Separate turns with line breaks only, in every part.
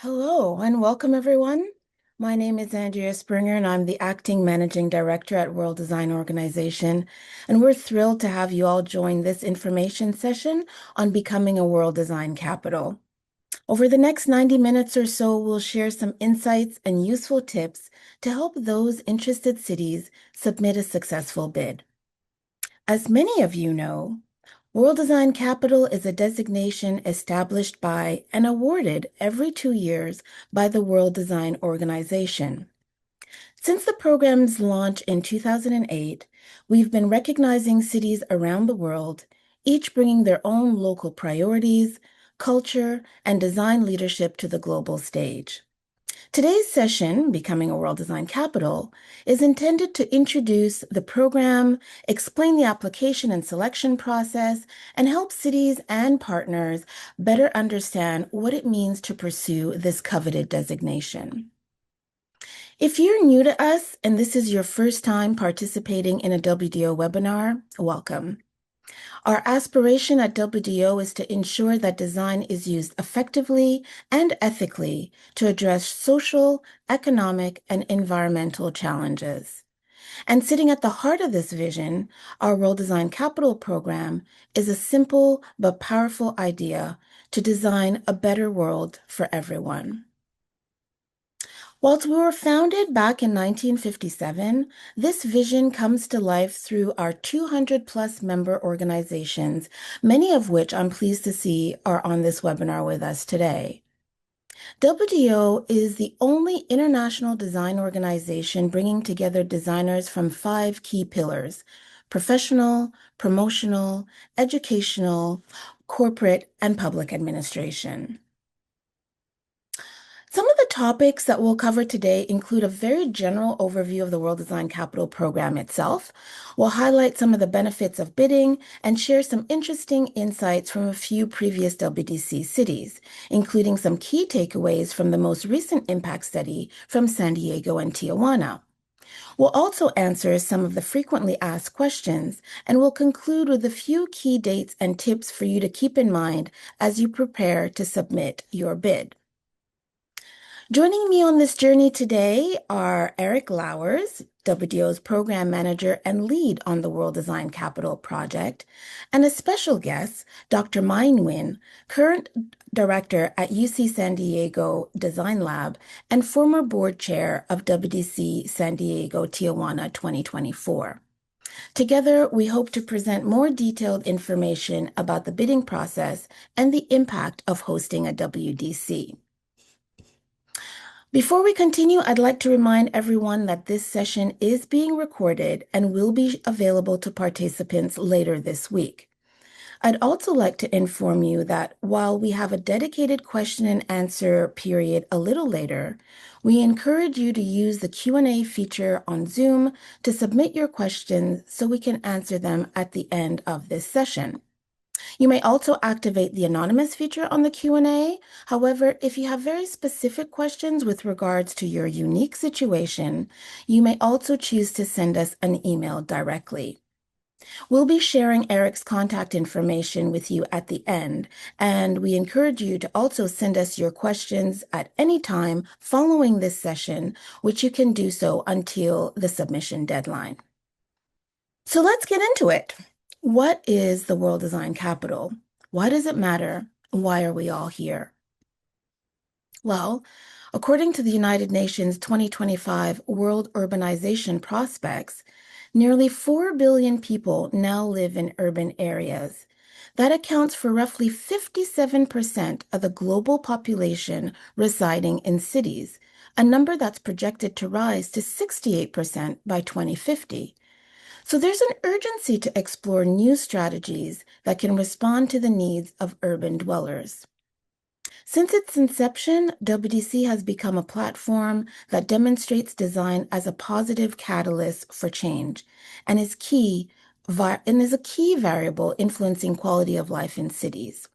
Hello and welcome everyone. My name is Andrea Springer and I'm the acting managing director at World Design Organization. And we're thrilled to have you all join this information session on becoming a World Design Capital. Over the next 90 minutes or so, we'll share some insights and useful tips to help those interested cities submit a successful bid. As many of you know, World Design Capital is a designation established by and awarded every 2 years by the World Design Organization. Since the program's launch in 2008, we've been recognizing cities around the world, each bringing their own local priorities, culture, and design leadership to the global stage. Today's session, Becoming a World Design Capital, is intended to introduce the program, explain the application and selection process, and help cities and partners better understand what it means to pursue this coveted designation. If you're new to us and this is your first time participating in a WDO webinar, welcome. Our aspiration at WDO is to ensure that design is used effectively and ethically to address social, economic, and environmental challenges. And sitting at the heart of this vision, our World Design Capital program is a simple but powerful idea to design a better world for everyone. Whilst we were founded back in 1957, this vision comes to life through our 200 plus member organizations, many of which I'm pleased to see are on this webinar with us today. WDO is the only international design organization bringing together designers from 5 key pillars: professional, promotional, educational, corporate, and public administration. Some of the topics that we'll cover today include a very general overview of the World Design Capital program itself. We'll highlight some of the benefits of bidding and share some interesting insights from a few previous WDC cities, including some key takeaways from the most recent impact study from San Diego and Tijuana. We'll also answer some of the frequently asked questions, and we'll conclude with a few key dates and tips for you to keep in mind as you prepare to submit your bid. Joining me on this journey today are Eric Lowers, WDO's program manager and lead on the World Design Capital project, and a special guest, Dr. Mai Nguyen, current director at UC San Diego Design Lab and former board chair of WDC San Diego Tijuana 2024. Together, we hope to present more detailed information about the bidding process and the impact of hosting a WDC. Before we continue, I'd like to remind everyone that this session is being recorded and will be available to participants later this week. I'd also like to inform you that while we have a dedicated question and answer period a little later, we encourage you to use the Q&A feature on Zoom to submit your questions so we can answer them at the end of this session. You may also activate the anonymous feature on the Q&A. However, if you have very specific questions with regards to your unique situation, you may also choose to send us an email directly. We'll be sharing Eric's contact information with you at the end, and we encourage you to also send us your questions at any time following this session, which you can do so until the submission deadline. So let's get into it. What is the World Design Capital? Why does it matter? Why are we all here? Well, according to the United Nations 2025 World Urbanization Prospects, nearly 4 billion people now live in urban areas. That accounts for roughly 57% of the global population residing in cities, a number that's projected to rise to 68% by 2050. So there's an urgency to explore new strategies that can respond to the needs of urban dwellers. Since its inception, WDC has become a platform that demonstrates design as a positive catalyst for change and is a key variable influencing quality of life in cities.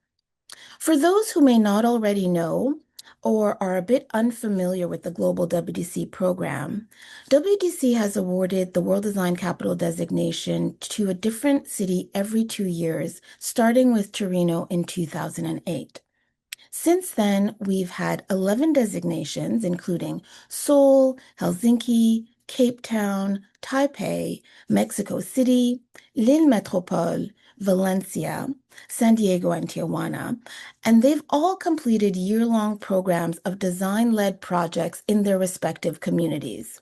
For those who may not already know or are a bit unfamiliar with the global WDC program, WDC has awarded the World Design Capital designation to a different city every 2 years, starting with Torino in 2008. Since then, we've had 11 designations, including Seoul, Helsinki, Cape Town, Taipei, Mexico City, Lille Métropole, Valencia, San Diego, and Tijuana. And they've all completed year-long programs of design-led projects in their respective communities.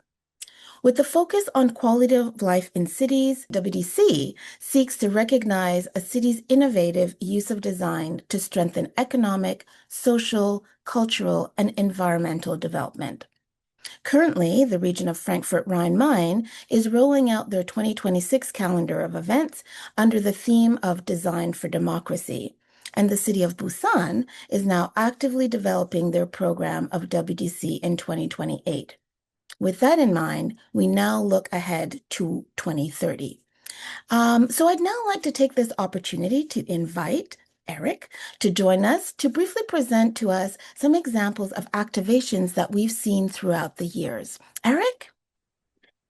With the focus on quality of life in cities, WDC seeks to recognize a city's innovative use of design to strengthen economic, social, cultural, and environmental development. Currently, the region of Frankfurt Rhine-Main is rolling out their 2026 calendar of events under the theme of Design for Democracy. And the city of Busan is now actively developing their program of WDC in 2028. With that in mind, we now look ahead to 2030. So I'd now like to take this opportunity to invite Eric to join us to briefly present to us some examples of activations that we've seen throughout the years. Eric?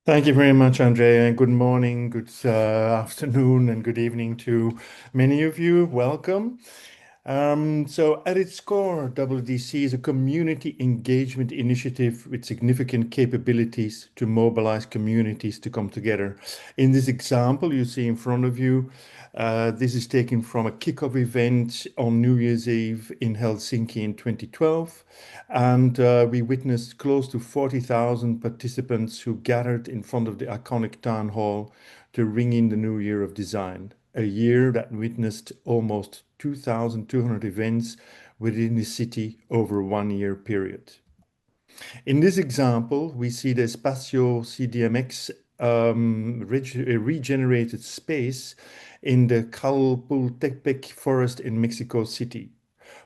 Thank you very much, Andrea, and good morning, good afternoon, and good evening to many of you. Welcome. So at its core, WDC is a community engagement initiative with significant capabilities to mobilize communities to come together. In this example you see in front of you, this is taken from a kickoff event on New Year's Eve in Helsinki in 2012. And we witnessed close to 40,000 participants who gathered in front of the iconic town hall to ring in the new year of design, a year that witnessed almost 2,200 events within the city over a 1 year period. In this example, we see the Espacio CDMX regenerated space in the Calpultepec forest in Mexico City.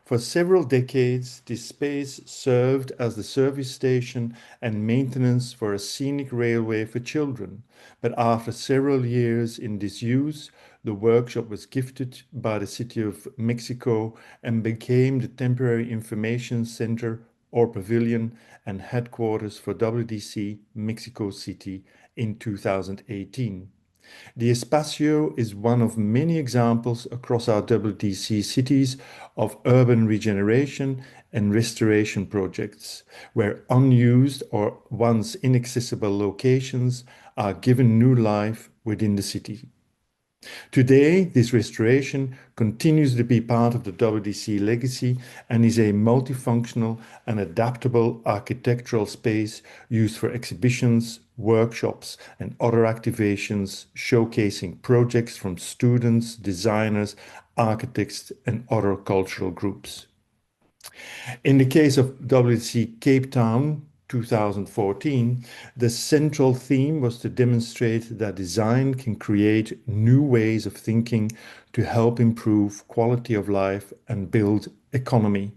For several decades, this space served as the service station and maintenance for a scenic railway for children. But after several years in disuse, the workshop was gifted by the City of Mexico and became the temporary information center or pavilion and headquarters for WDC Mexico City in 2018. The Espacio is one of many examples across our WDC cities of urban regeneration and restoration projects, where unused or once inaccessible locations are given new life within the city. Today, this restoration continues to be part of the WDC legacy and is a multifunctional and adaptable architectural space used for exhibitions, workshops, and other activations showcasing projects from students, designers, architects, and other cultural groups. In the case of WDC Cape Town 2014, the central theme was to demonstrate that design can create new ways of thinking to help improve quality of life and build economy.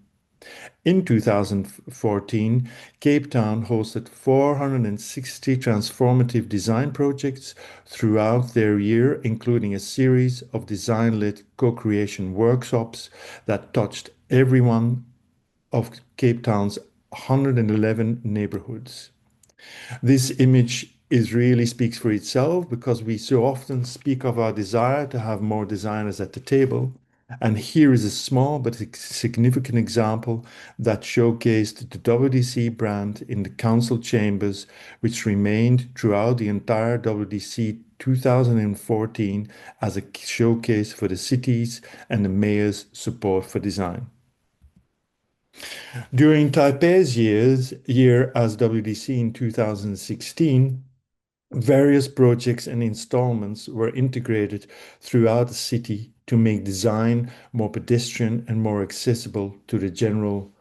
In 2014, Cape Town hosted 460 transformative design projects throughout their year, including a series of design-led co-creation workshops that touched everyone of Cape Town's 111 neighborhoods. This image is really speaks for itself because we so often speak of our desire to have more designers at the table. And here is a small but significant example that showcased the WDC brand in the council chambers, which remained throughout the entire WDC 2014 as a showcase for the cities and the mayor's support for design. During Taipei's year as WDC in 2016, various projects and installments were integrated throughout the city to make design more pedestrian and more accessible to the general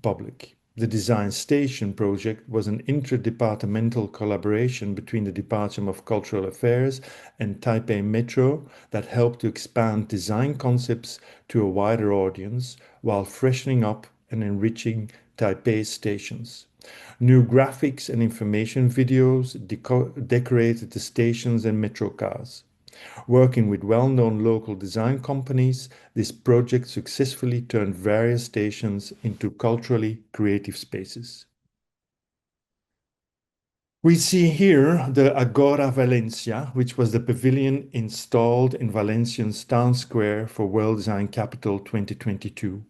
public. The Design Station project was an interdepartmental collaboration between the Department of Cultural Affairs and Taipei Metro that helped to expand design concepts to a wider audience while freshening up and enriching Taipei's stations. New graphics and information videos decorated the stations and metro cars. Working with well-known local design companies, this project successfully turned various stations into culturally creative spaces. We see here the Agora Valencia, which was the pavilion installed in Valencia's town square for World Design Capital 2022.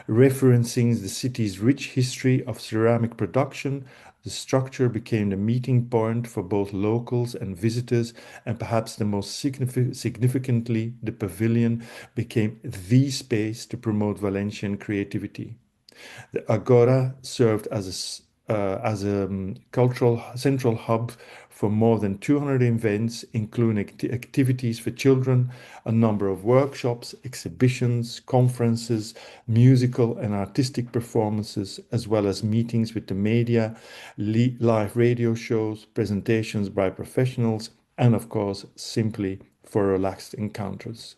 Referencing the city's rich history of ceramic production, the structure became the meeting point for both locals and visitors, and perhaps the most significantly, the pavilion became the space to promote Valencian creativity. The Agora served as a cultural central hub for more than 200 events, including activities for children, a number of workshops, exhibitions, conferences, musical and artistic performances, as well as meetings with the media, live radio shows, presentations by professionals, and of course, simply for relaxed encounters.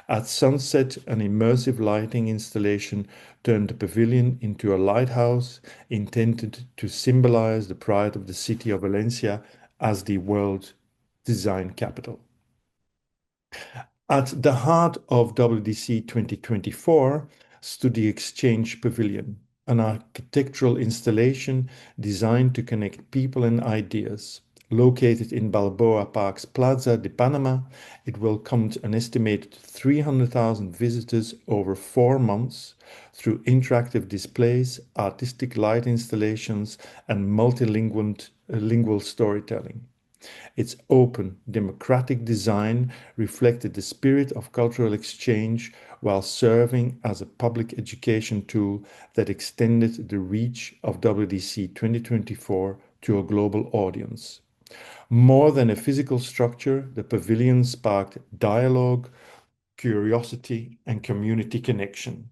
At sunset, an immersive lighting installation turned the pavilion into a lighthouse intended to symbolize the pride of the city of Valencia as the world design capital. At the heart of WDC 2024 stood the Exchange Pavilion, an architectural installation designed to connect people and ideas. Located in Balboa Park's Plaza de Panama, it welcomed an estimated 300,000 visitors over 4 months through interactive displays, artistic light installations, and multilingual storytelling. Its open, democratic design reflected the spirit of cultural exchange while serving as a public education tool that extended the reach of WDC 2024 to a global audience. More than a physical structure, the pavilion sparked dialogue, curiosity, and community connection.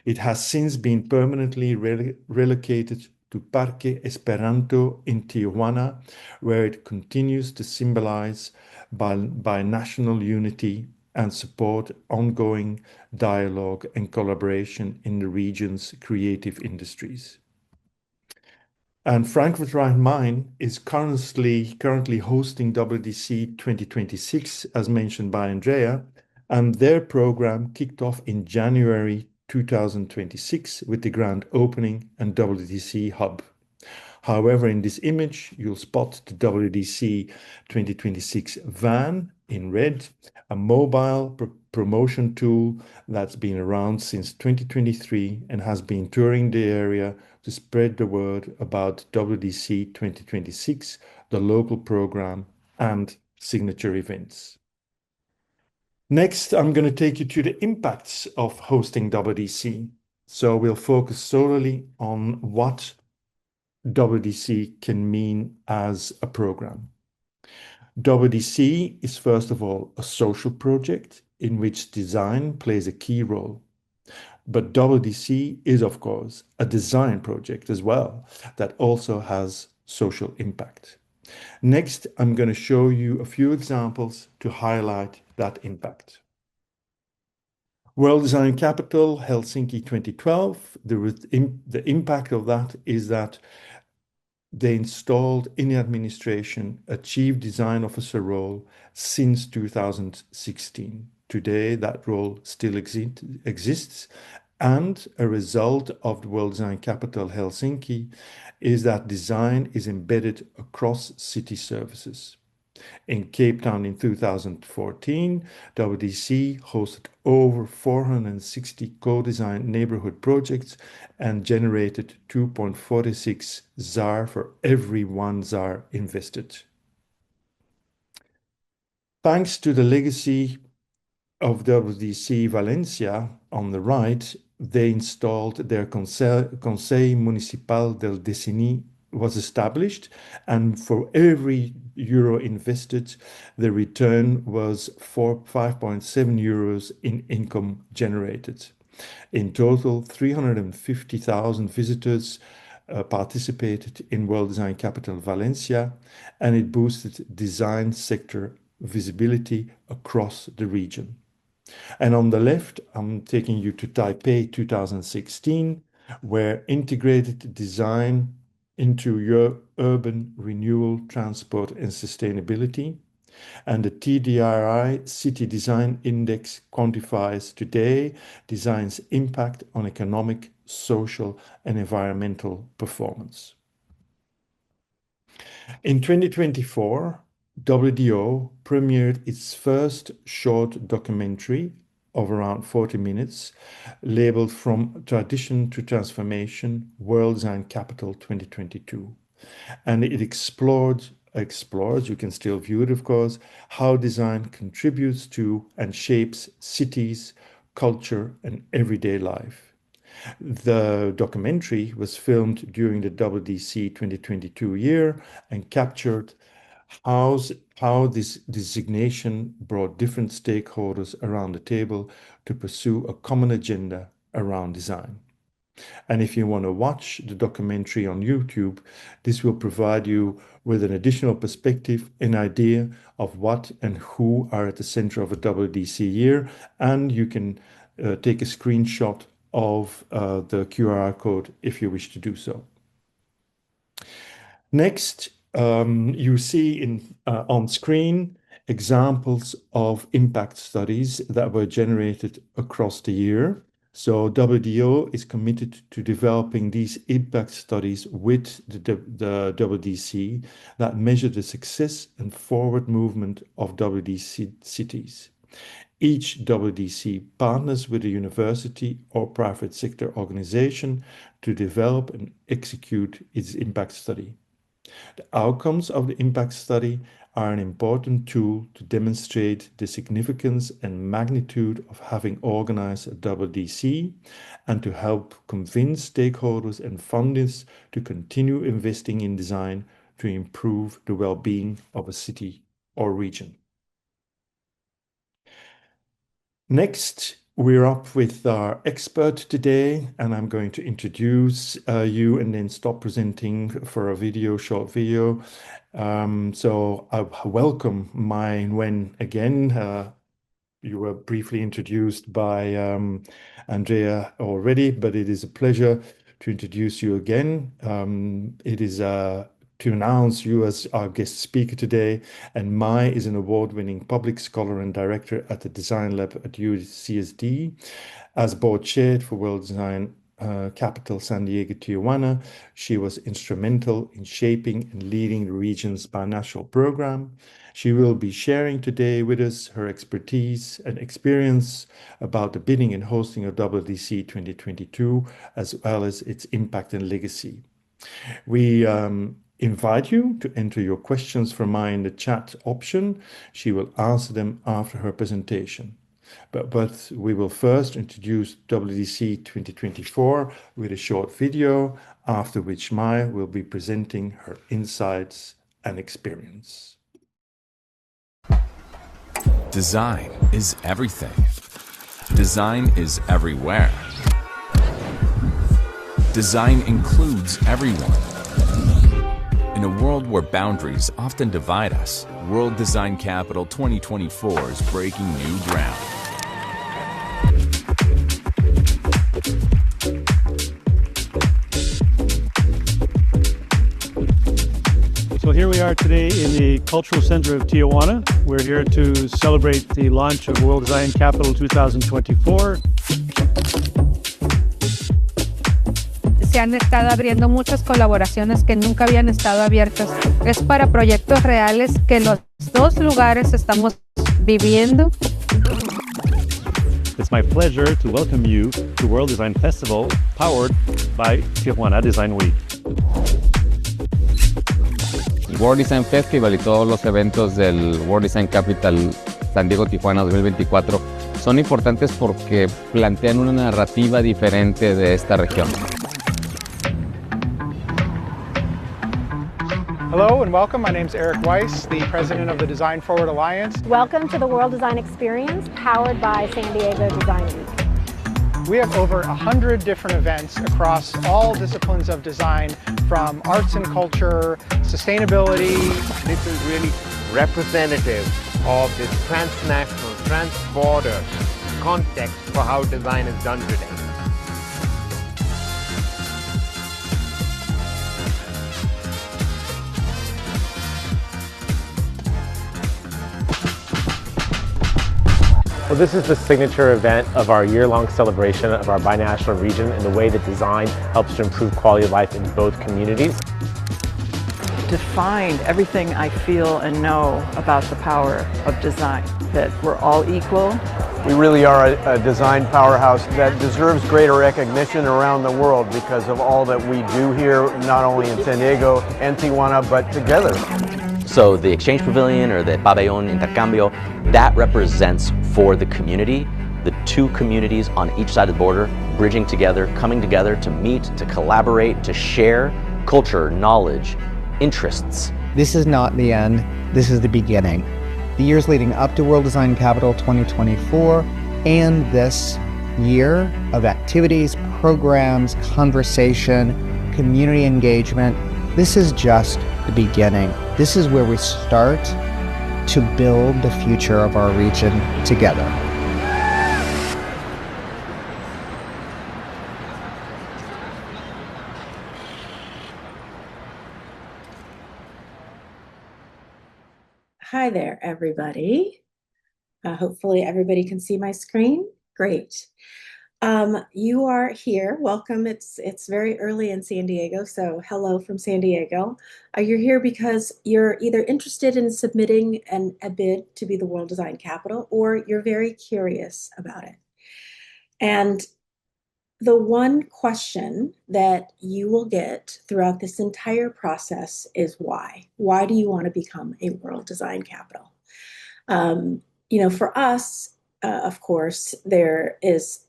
It has since been permanently relocated to Parque Esperanto in Tijuana, where it continues to symbolize binational unity and support ongoing dialogue and collaboration in the region's creative industries. And Frankfurt Rhein-Main is currently hosting WDC 2026, as mentioned by Andrea, and their program kicked off in January 2026 with the grand opening and WDC Hub. However, in this image, you'll spot the WDC 2026 van in red, a mobile promotion tool that's been around since 2023 and has been touring the area to spread the word about WDC 2026, the local program, and signature events. Next, I'm going to take you to the impacts of hosting WDC. So we'll focus solely on what WDC can mean as a program. WDC is first of all a social project in which design plays a key role. But WDC is, of course, a design project as well that also has social impact. Next, I'm going to show you a few examples to highlight that impact. World Design Capital, Helsinki 2012. The impact of that is that they installed in the administration a chief design officer role since 2016. Today, that role still exists. And a result of the World Design Capital Helsinki is that design is embedded across city services. In Cape Town in 2014, WDC hosted over 460 co-designed neighborhood projects and generated 2.46 ZAR for every 1 ZAR invested. Thanks to the legacy of WDC Valencia on the right, they installed their Conseil Municipal del Décennie was established, and for every euro invested, the return was 5.7 euros in income generated. In total, 350,000 visitors participated in World Design Capital Valencia, and it boosted design sector visibility across the region. And on the left, I'm taking you to Taipei 2016, where integrated design into your urban renewal, transport, and sustainability. And the TDRI City Design Index quantifies today design's impact on economic, social, and environmental performance. In 2024, WDO premiered its first short documentary, of around 40 minutes, labeled From Tradition to Transformation, World Design Capital 2022. And it explores, you can still view it, of course, how design contributes to and shapes cities, culture, and everyday life. The documentary was filmed during the WDC 2022 year and captured how this designation brought different stakeholders around the table to pursue a common agenda around design. And if you want to watch the documentary on YouTube, this will provide you with an additional perspective, an idea of what and who are at the center of a WDC year, and you can take a screenshot of the QR code if you wish to do so. Next, you see on screen examples of impact studies that were generated across the year. So WDO is committed to developing these impact studies with the WDC that measure the success and forward movement of WDC cities. Each WDC partners with a university or private sector organization to develop and execute its impact study. The outcomes of the impact study are an important tool to demonstrate the significance and magnitude of having organized a WDC and to help convince stakeholders and funders to continue investing in design to improve the well-being of a city or region. Next, we're up with our expert today, and I'm going to introduce you and then stop presenting for a short video. So I welcome Mai Nguyen again. You were briefly introduced by Andrea already, but it is a pleasure to introduce you again. It is to announce you as our guest speaker today. And Mai is an award-winning public scholar and director at the Design Lab at UCSD. As board chair for World Design Capital San Diego Tijuana, she was instrumental in shaping and leading the region's binational program. She will be sharing today with us her expertise and experience about the bidding and hosting of WDC 2022, as well as its impact and legacy. We invite you to enter your questions for Mai in the chat option. She will answer them after her presentation. But we will first introduce WDC 2024 with a short video, after which Mai will be presenting her insights and experience.
Design is everything. Design is everywhere. Design includes everyone. In a world where boundaries often divide us, World Design Capital 2024 is breaking new ground.
So here we are today in the Cultural Center of Tijuana. We're here to celebrate the launch of World Design Capital 2024.
Se han estado abriendo muchas colaboraciones que nunca habían estado abiertas. Es para proyectos reales que los dos lugares estamos viviendo.
It's my pleasure to welcome you to World Design Festival, powered by Tijuana Design Week.
El World Design Festival y todos los eventos del World Design Capital San Diego Tijuana 2024 son importantes porque plantean una narrativa diferente de esta región.
Hello and welcome. My name is Eric Weiss, the president of the Design Forward Alliance.
Welcome to the World Design Experience, powered by San Diego Design Week.
We have over 100 different events across all disciplines of design, from arts and culture, sustainability.
This is really representative of this transnational, trans-border context for how design is done today.
Well, this is the signature event of our year-long celebration of our binational region and the way that design helps to improve quality of life in both communities.
defined everything I feel and know about the power of design, that we're all equal.
We really are a design powerhouse that deserves greater recognition around the world because of all that we do here, not only in San Diego and Tijuana, but together.
So the Exchange Pavilion or the Pabellón Intercambio, that represents for the community, the two communities on each side of the border, bridging together, coming together to meet, to collaborate, to share culture, knowledge, interests.
This is not the end, this is the beginning. The years leading up to World Design Capital 2024 and this year of activities, programs, conversation, community engagement, this is just the beginning. This is where we start to build the future of our region together.
Hi there, everybody. Hopefully everybody can see my screen. Great. You are here. Welcome. It's very early in San Diego, so hello from San Diego. You're here because you're either interested in submitting a bid to be the World Design Capital, or you're very curious about it. And the one question that you will get throughout this entire process is why? Why do you want to become a World Design Capital? For us, of course, there is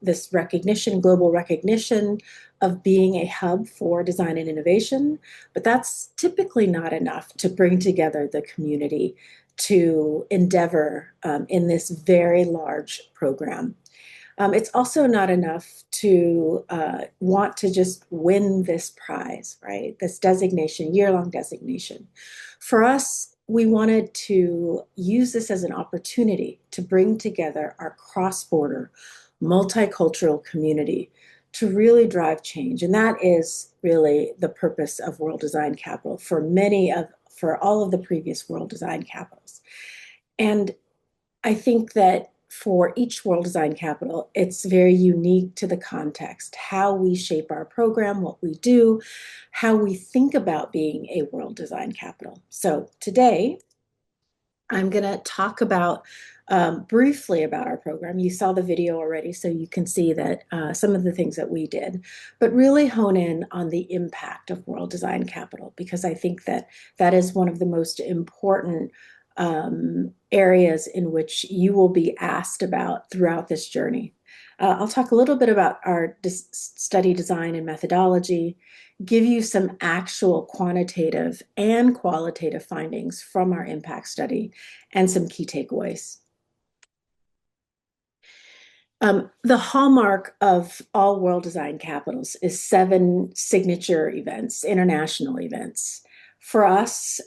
this recognition, global recognition of being a hub for design and innovation, but that's typically not enough to bring together the community to endeavor in this very large program. It's also not enough to want to just win this prize, right? This designation, year-long designation. For us, we wanted to use this as an opportunity to bring together our cross-border, multicultural community to really drive change. And that is really the purpose of World Design Capital for all of the previous World Design Capitals. And I think that for each World Design Capital, it's very unique to the context, how we shape our program, what we do, how we think about being a World Design Capital. So today, I'm going to talk about briefly about our program. You saw the video already, so you can see that some of the things that we did, but really hone in on the impact of World Design Capital, because I think that that is one of the most important areas in which you will be asked about throughout this journey. I'll talk a little bit about our study design and methodology, give you some actual quantitative and qualitative findings from our impact study, and some key takeaways. The hallmark of all World Design Capitals is 7 signature events, international events. For us,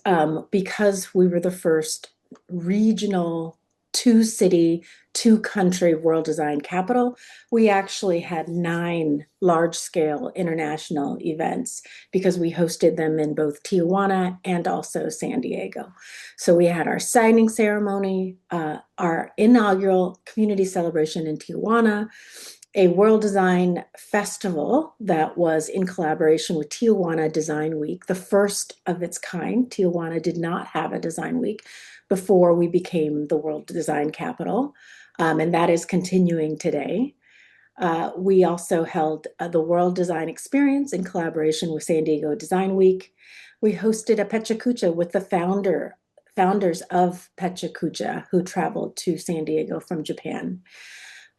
because we were the first regional 2-city, 2-country World Design Capital, we actually had 9 large-scale international events because we hosted them in both Tijuana and also San Diego. So we had our signing ceremony, our inaugural community celebration in Tijuana, a World Design Festival that was in collaboration with Tijuana Design Week, the first of its kind. Tijuana did not have a design week before we became the World Design Capital, and that is continuing today. We also held the World Design Experience in collaboration with San Diego Design Week. We hosted a Pecha Kucha with the founders of Pecha Kucha who traveled to San Diego from Japan.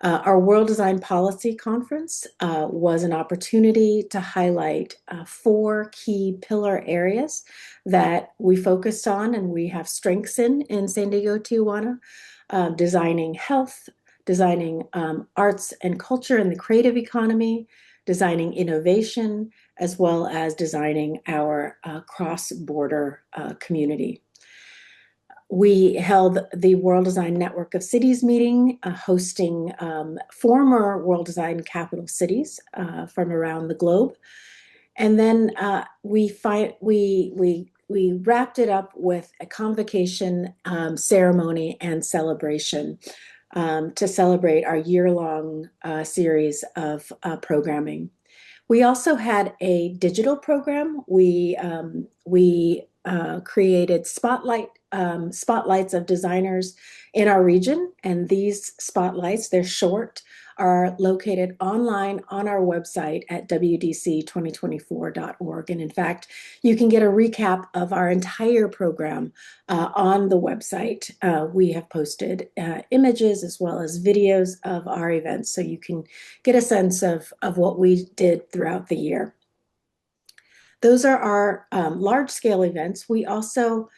Our World Design Policy Conference was an opportunity to highlight 4 key pillar areas that we focused on and we have strengths in San Diego, Tijuana: designing health, designing arts and culture and the creative economy, designing innovation, as well as designing our cross-border community. We held the World Design Network of Cities meeting, hosting former World Design Capital cities from around the globe. And then we wrapped it up with a convocation ceremony and celebration to celebrate our year-long series of programming. We also had a digital program. We created spotlights of designers in our region, and these spotlights, they're short, are located online on our website at wdc2024.org. And in fact, you can get a recap of our entire program on the website. We have posted images as well as videos of our events, so you can get a sense of what we did throughout the year. Those are our large-scale events. We also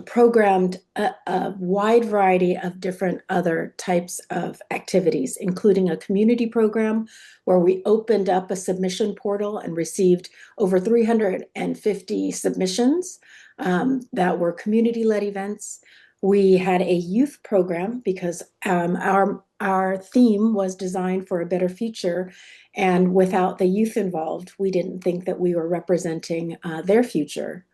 programmed a wide variety of different other types of activities, including a community program where we opened up a submission portal and received over 350 submissions that were community-led events. We had a youth program because our theme was designed for a better future, and without the youth involved, we didn't think that we were representing their future.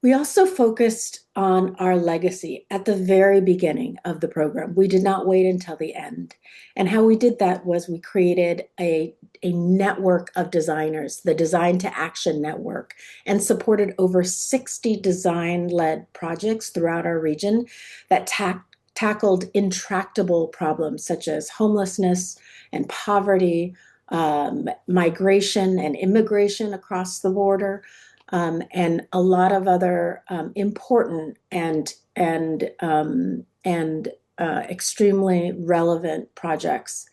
We also focused on our legacy at the very beginning of the program. We did not wait until the end. And how we did that was we created a network of designers, the Design to Action Network, and supported over 60 design-led projects throughout our region that tackled intractable problems such as homelessness and poverty, migration and immigration across the border, and a lot of other important and extremely relevant projects.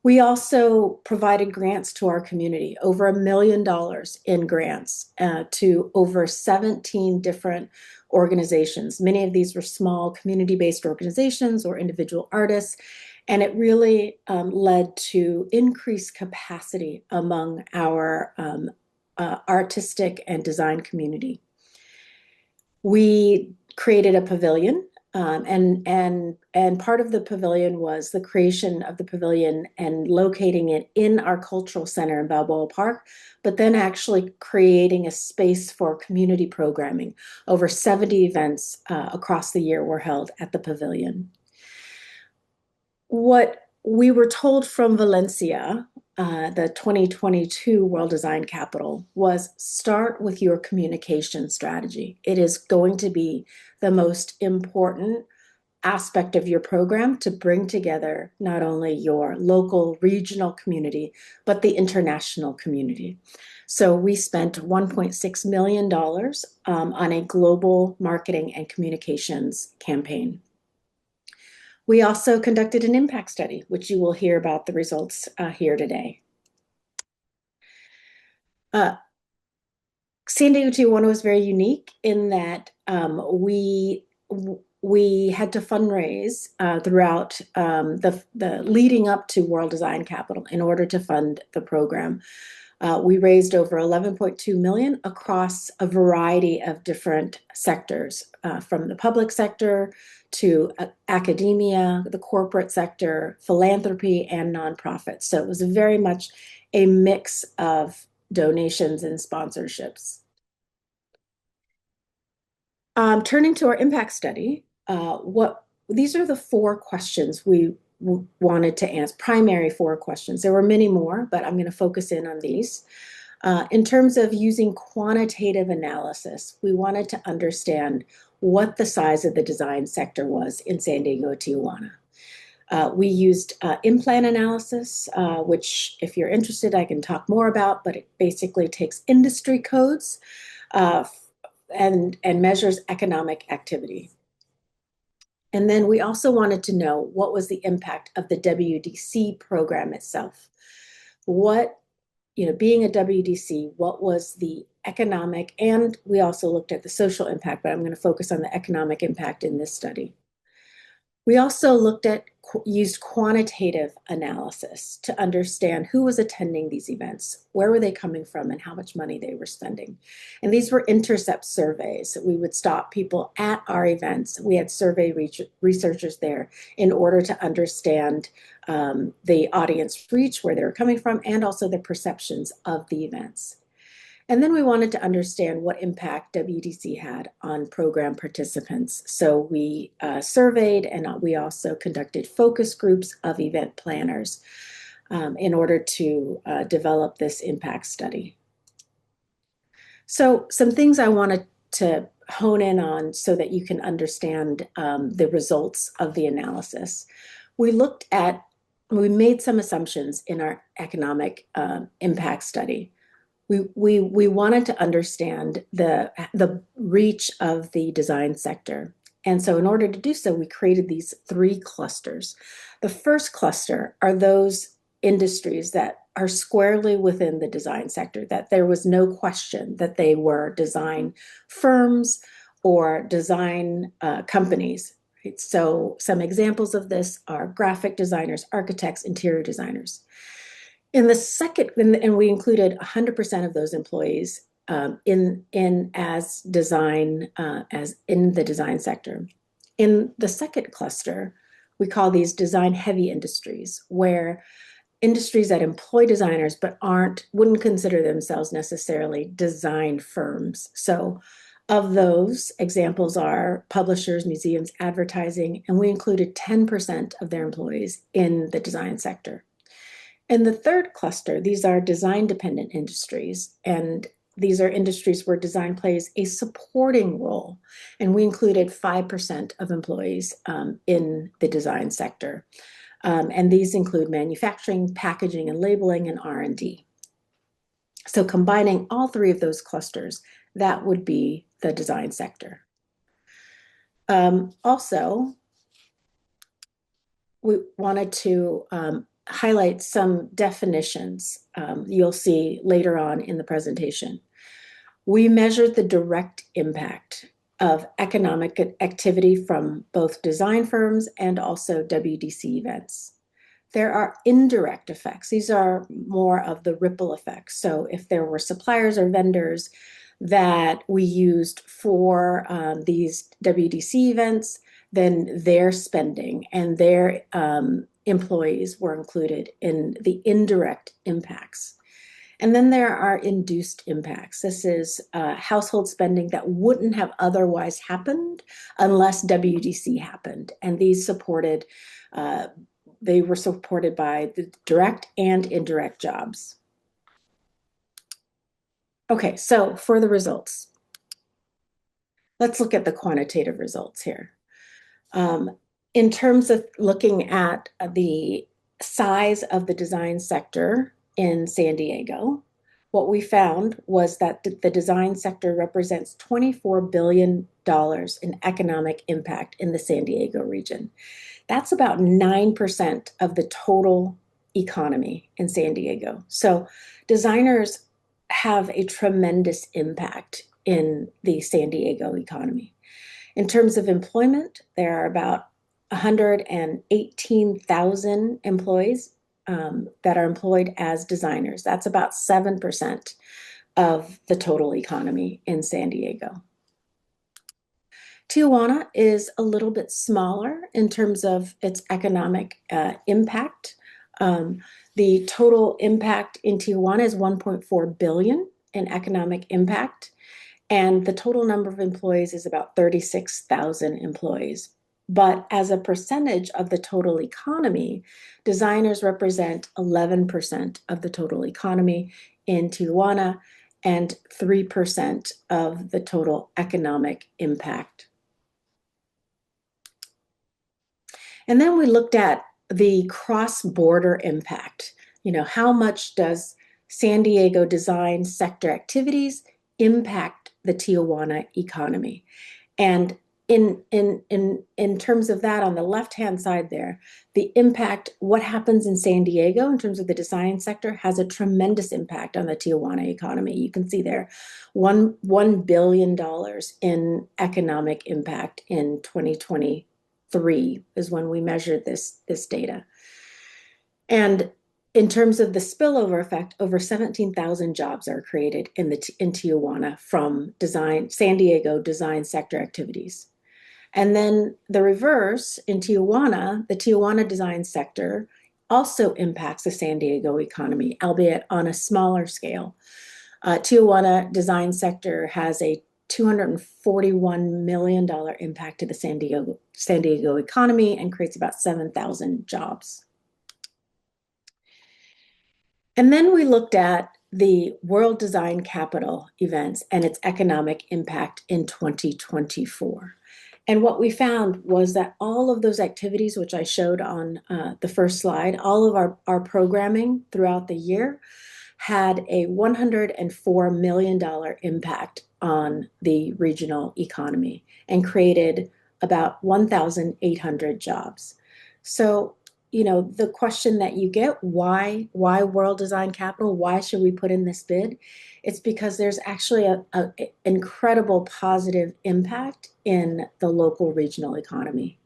We also provided grants to our community, over $1 million in grants to over 17 different organizations. Many of these were small community-based organizations or individual artists, and it really led to increased capacity among our artistic and design community. We created a pavilion, and part of the pavilion was the creation of the pavilion and locating it in our cultural center in Balboa Park, but then actually creating a space for community programming. Over 70 events across the year were held at the pavilion. What we were told from Valencia, the 2022 World Design Capital, was start with your communication strategy. It is going to be the most important aspect of your program to bring together not only your local, regional community, but the international community. So we spent $1.6 million on a global marketing and communications campaign. We also conducted an impact study, which you will hear about the results here today. San Diego Tijuana was very unique in that we had to fundraise throughout the leading up to World Design Capital in order to fund the program. We raised over 11.2 million across a variety of different sectors, from the public sector to academia, the corporate sector, philanthropy, and nonprofits. So it was very much a mix of donations and sponsorships. Turning to our impact study, these are the 4 questions we wanted to answer, primary 4 questions. There were many more, but I'm going to focus in on these. In terms of using quantitative analysis, we wanted to understand what the size of the design sector was in San Diego, Tijuana. We used in-plan analysis, which if you're interested, I can talk more about, but it basically takes industry codes and measures economic activity. And then we also wanted to know what was the impact of the WDC program itself. Being a WDC, what was the economic, and we also looked at the social impact, but I'm going to focus on the economic impact in this study. We also used quantitative analysis to understand who was attending these events, where were they coming from, and how much money they were spending. And these were intercept surveys. We would stop people at our events. We had survey researchers there in order to understand the audience reach, where they were coming from, and also the perceptions of the events. And then we wanted to understand what impact WDC had on program participants. So we surveyed, and we also conducted focus groups of event planners. in order to develop this impact study. So some things I wanted to hone in on so that you can understand the results of the analysis. We made some assumptions in our economic impact study. We wanted to understand the reach of the design sector. And so in order to do so, we created these 3 clusters. The first cluster are those industries that are squarely within the design sector, that there was no question that they were design firms or design companies. Right? So some examples of this are graphic designers, architects, interior designers. In the second, and we included 100% of those employees as in the design sector. In the second cluster, we call these design heavy industries, where industries that employ designers but wouldn't consider themselves necessarily design firms. So of those, examples are publishers, museums, advertising, and we included 10% of their employees in the design sector. In the third cluster, these are design-dependent industries, and these are industries where design plays a supporting role, and we included 5% of employees in the design sector. And these include manufacturing, packaging and labeling, and R&D. So combining all 3 of those clusters, that would be the design sector. Also, we wanted to highlight some definitions you'll see later on in the presentation. We measured the direct impact of economic activity from both design firms and also WDC events. There are indirect effects. These are more of the ripple effects. So if there were suppliers or vendors that we used for these WDC events, then their spending and their employees were included in the indirect impacts. And then there are induced impacts. This is household spending that wouldn't have otherwise happened unless WDC happened. And these they were supported by the direct and indirect jobs. Okay, so for the results, let's look at the quantitative results here. In terms of looking at the size of the design sector in San Diego, what we found was that the design sector represents $24 billion in economic impact in the San Diego region. That's about 9% of the total economy in San Diego. So designers have a tremendous impact in the San Diego economy. In terms of employment, there are about 118,000 employees that are employed as designers. That's about 7% of the total economy in San Diego. Tijuana is a little bit smaller in terms of its economic impact. The total impact in Tijuana is 1.4 billion in economic impact, and the total number of employees is about 36,000 employees. But as a percentage of the total economy, designers represent 11% of the total economy in Tijuana and 3% of the total economic impact. And then we looked at the cross-border impact. You know, how much does San Diego design sector activities impact the Tijuana economy? And in terms of that, on the left-hand side there, the impact, what happens in San Diego in terms of the design sector has a tremendous impact on the Tijuana economy. You can see there, $1 billion in economic impact in 2023 is when we measured this data. And in terms of the spillover effect, over 17,000 jobs are created in Tijuana from San Diego design sector activities. And then the reverse, in Tijuana, the Tijuana design sector also impacts the San Diego economy, albeit on a smaller scale. Tijuana design sector has a $241 million impact to the San Diego economy and creates about 7,000 jobs. And then we looked at the World Design Capital events and its economic impact in 2024. And what we found was that all of those activities, which I showed on the first slide, all of our programming throughout the year had a $104 million impact on the regional economy and created about 1,800 jobs. So, you know, the question that you get, why World Design Capital? Why should we put in this bid? It's because there's actually a incredible positive impact in the local regional economy.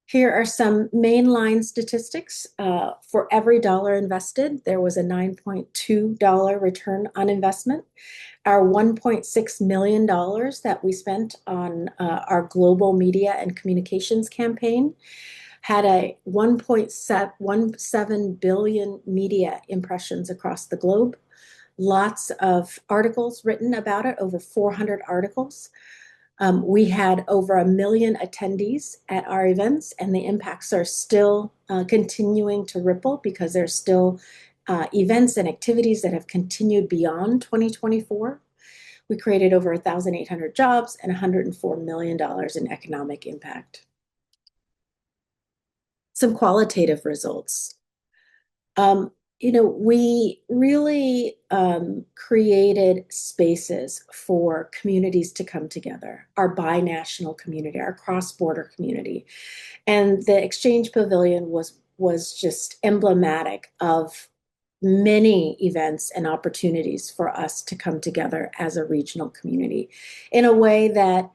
Here are some mainline statistics. For every dollar invested, there was a $9.2 return on investment. Our $1.6 million that we spent on our global media and communications campaign had a 1.17 billion media impressions across the globe. Lots of articles written about it, over 400 articles. We had over 1 million attendees at our events, and the impacts are still continuing to ripple because there's still events and activities that have continued beyond 2024. We created over 1,800 jobs and $104 million in economic impact. Some qualitative results. You know, we really created spaces for communities to come together, our binational community, our cross-border community. And the Exchange Pavilion was just emblematic of many events and opportunities for us to come together as a regional community in a way that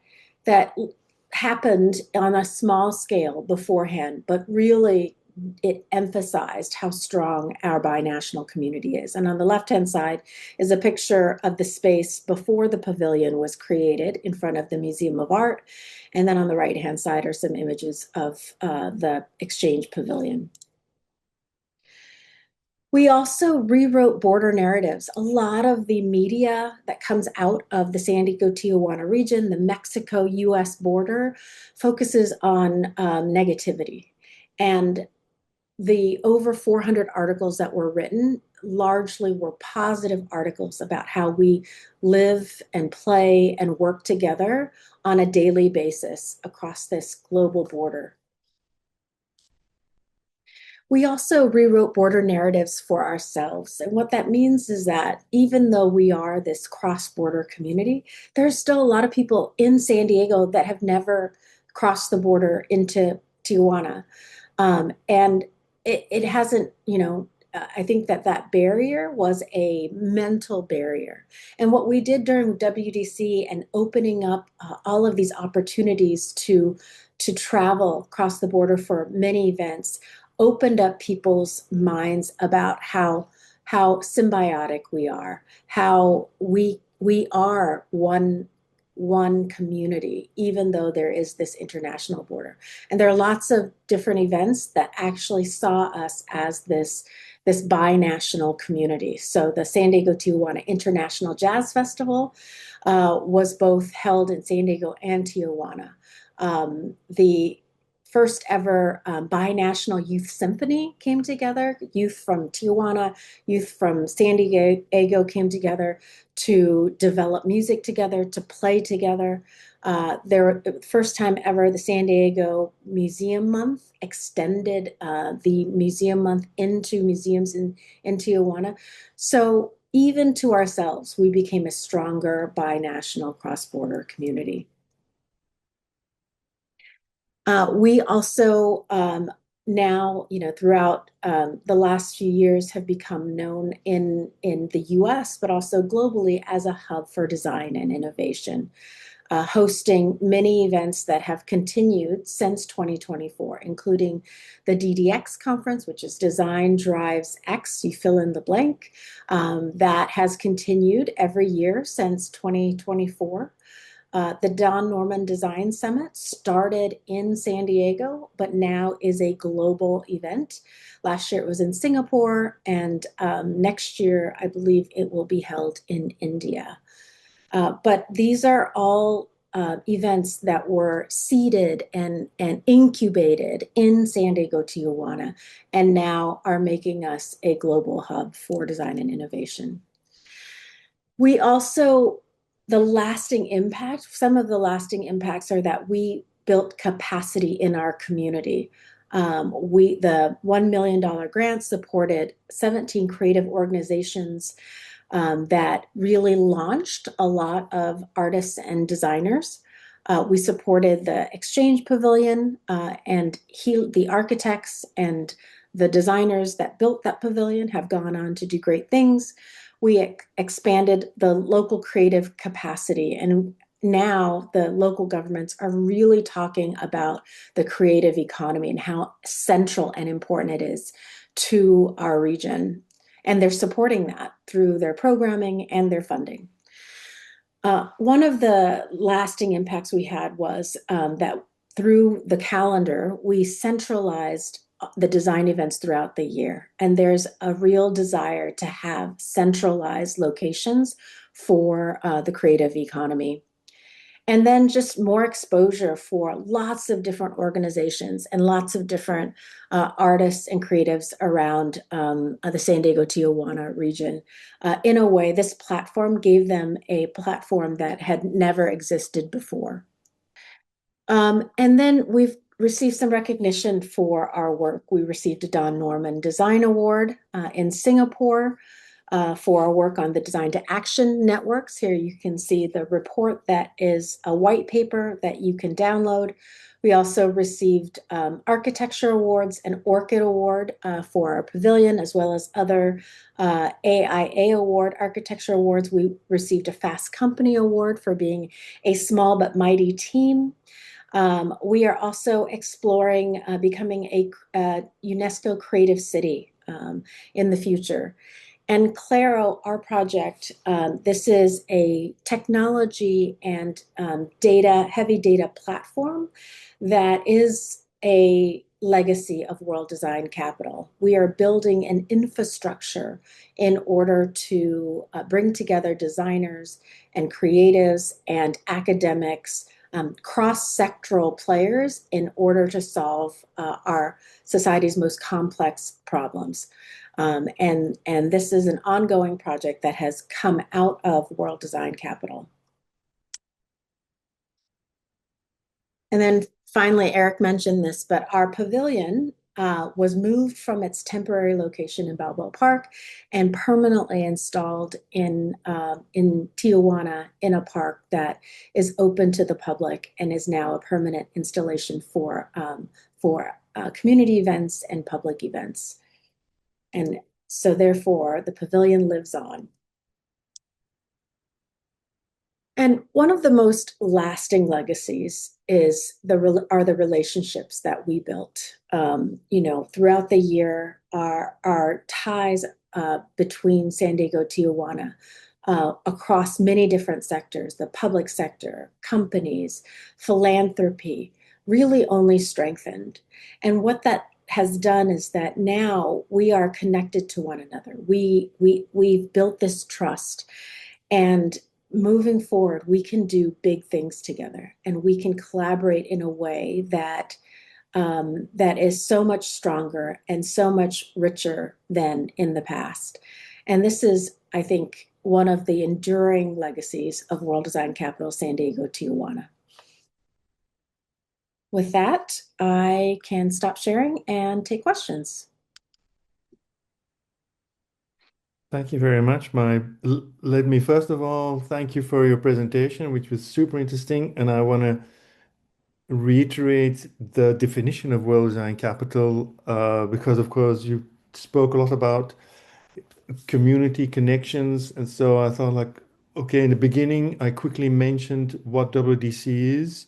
happened on a small scale beforehand, but really it emphasized how strong our binational community is. And on the left-hand side is a picture of the space before the pavilion was created in front of the Museum of Art. And then on the right-hand side are some images of the Exchange Pavilion. We also rewrote border narratives. A lot of the media that comes out of the San Diego-Tijuana region, the Mexico-US border, focuses on negativity. And the over 400 articles that were written largely were positive articles about how we live and play and work together on a daily basis across this global border. We also rewrote border narratives for ourselves. And what that means is that even though we are this cross-border community, there's still a lot of people in San Diego that have never crossed the border into Tijuana. And it hasn't, you know, I think that barrier was a mental barrier. And what we did during WDC and opening up all of these opportunities to travel across the border for many events opened up people's minds about how symbiotic we are, how we are one community, even though there is this international border. And there are lots of different events that actually saw us as this binational community. So the San Diego-Tijuana International Jazz Festival was both held in San Diego and Tijuana. The first ever binational youth symphony came together. Youth from Tijuana, youth from San Diego came together to develop music together, to play together. First time ever, the San Diego Museum Month extended the Museum Month into museums in Tijuana. So even to ourselves, we became a stronger binational cross-border community. We also now, you know, throughout the last few years have become known in the US, but also globally as a hub for design and innovation, hosting many events that have continued since 2024, including the DDX conference, which is Design Drives X, you fill in the blank, that has continued every year since 2024. The Don Norman Design Summit started in San Diego, but now is a global event. Last year it was in Singapore, and next year I believe it will be held in India. But these are all events that were seeded and incubated in San Diego, Tijuana, and now are making us a global hub for design and innovation. We also, the lasting impact, some of the lasting impacts are that we built capacity in our community. The $1 million grant supported 17 creative organizations that really launched a lot of artists and designers. We supported the Exchange Pavilion and the architects and the designers that built that pavilion have gone on to do great things. We expanded the local creative capacity, and now the local governments are really talking about the creative economy and how central and important it is to our region. And they're supporting that through their programming and their funding. One of the lasting impacts we had was that through the calendar, we centralized the design events throughout the year. And there's a real desire to have centralized locations for the creative economy. And then just more exposure for lots of different organizations and lots of different artists and creatives around the San Diego Tijuana region. In a way, this platform gave them a platform that had never existed before. And then we've received some recognition for our work. We received a Don Norman Design Award in Singapore for our work on the Design to Action networks. Here you can see the report that is a white paper that you can download. We also received architecture awards, an Orchid Award for our pavilion, as well as other AIA Award architecture awards. We received a Fast Company Award for being a small but mighty team. We are also exploring becoming a UNESCO Creative City in the future. And Claro, our project, this is a technology and heavy data platform that is a legacy of World Design Capital. We are building an infrastructure in order to bring together designers and creatives and academics, cross-sectoral players in order to solve our society's most complex problems. And this is an ongoing project that has come out of World Design Capital. And then finally, Eric mentioned this, but our pavilion was moved from its temporary location in Balboa Park and permanently installed in Tijuana in a park that is open to the public and is now a permanent installation for community events and public events. And so therefore, the pavilion lives on. And one of the most lasting legacies are the relationships that we built. Throughout the year, our ties between San Diego, Tijuana, across many different sectors, the public sector, companies, philanthropy, really only strengthened. And what that has done is that now we are connected to one another. We've built this trust, and moving forward, we can do big things together, and we can collaborate in a way that is so much stronger and so much richer than in the past. And this is, I think, one of the enduring legacies of World Design Capital San Diego Tijuana. With that, I can stop sharing and take questions.
Thank you very much, Mai. Let me first of all thank you for your presentation, which was super interesting. And I want to reiterate the definition of World Design Capital because, of course, you spoke a lot about community connections. And so I thought, like, okay, in the beginning, I quickly mentioned what WDC is.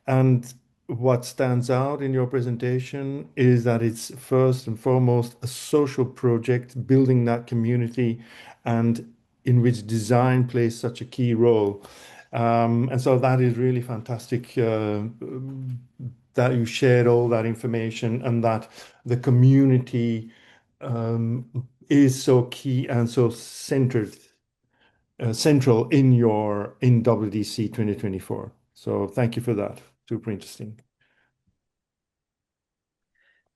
And what stands out in your presentation is that it's first and foremost a social project, building that community, and in which design plays such a key role. And so that is really fantastic that you shared all that information, and that the community is so key and so central in WDC 2024. So thank you for that. Super interesting.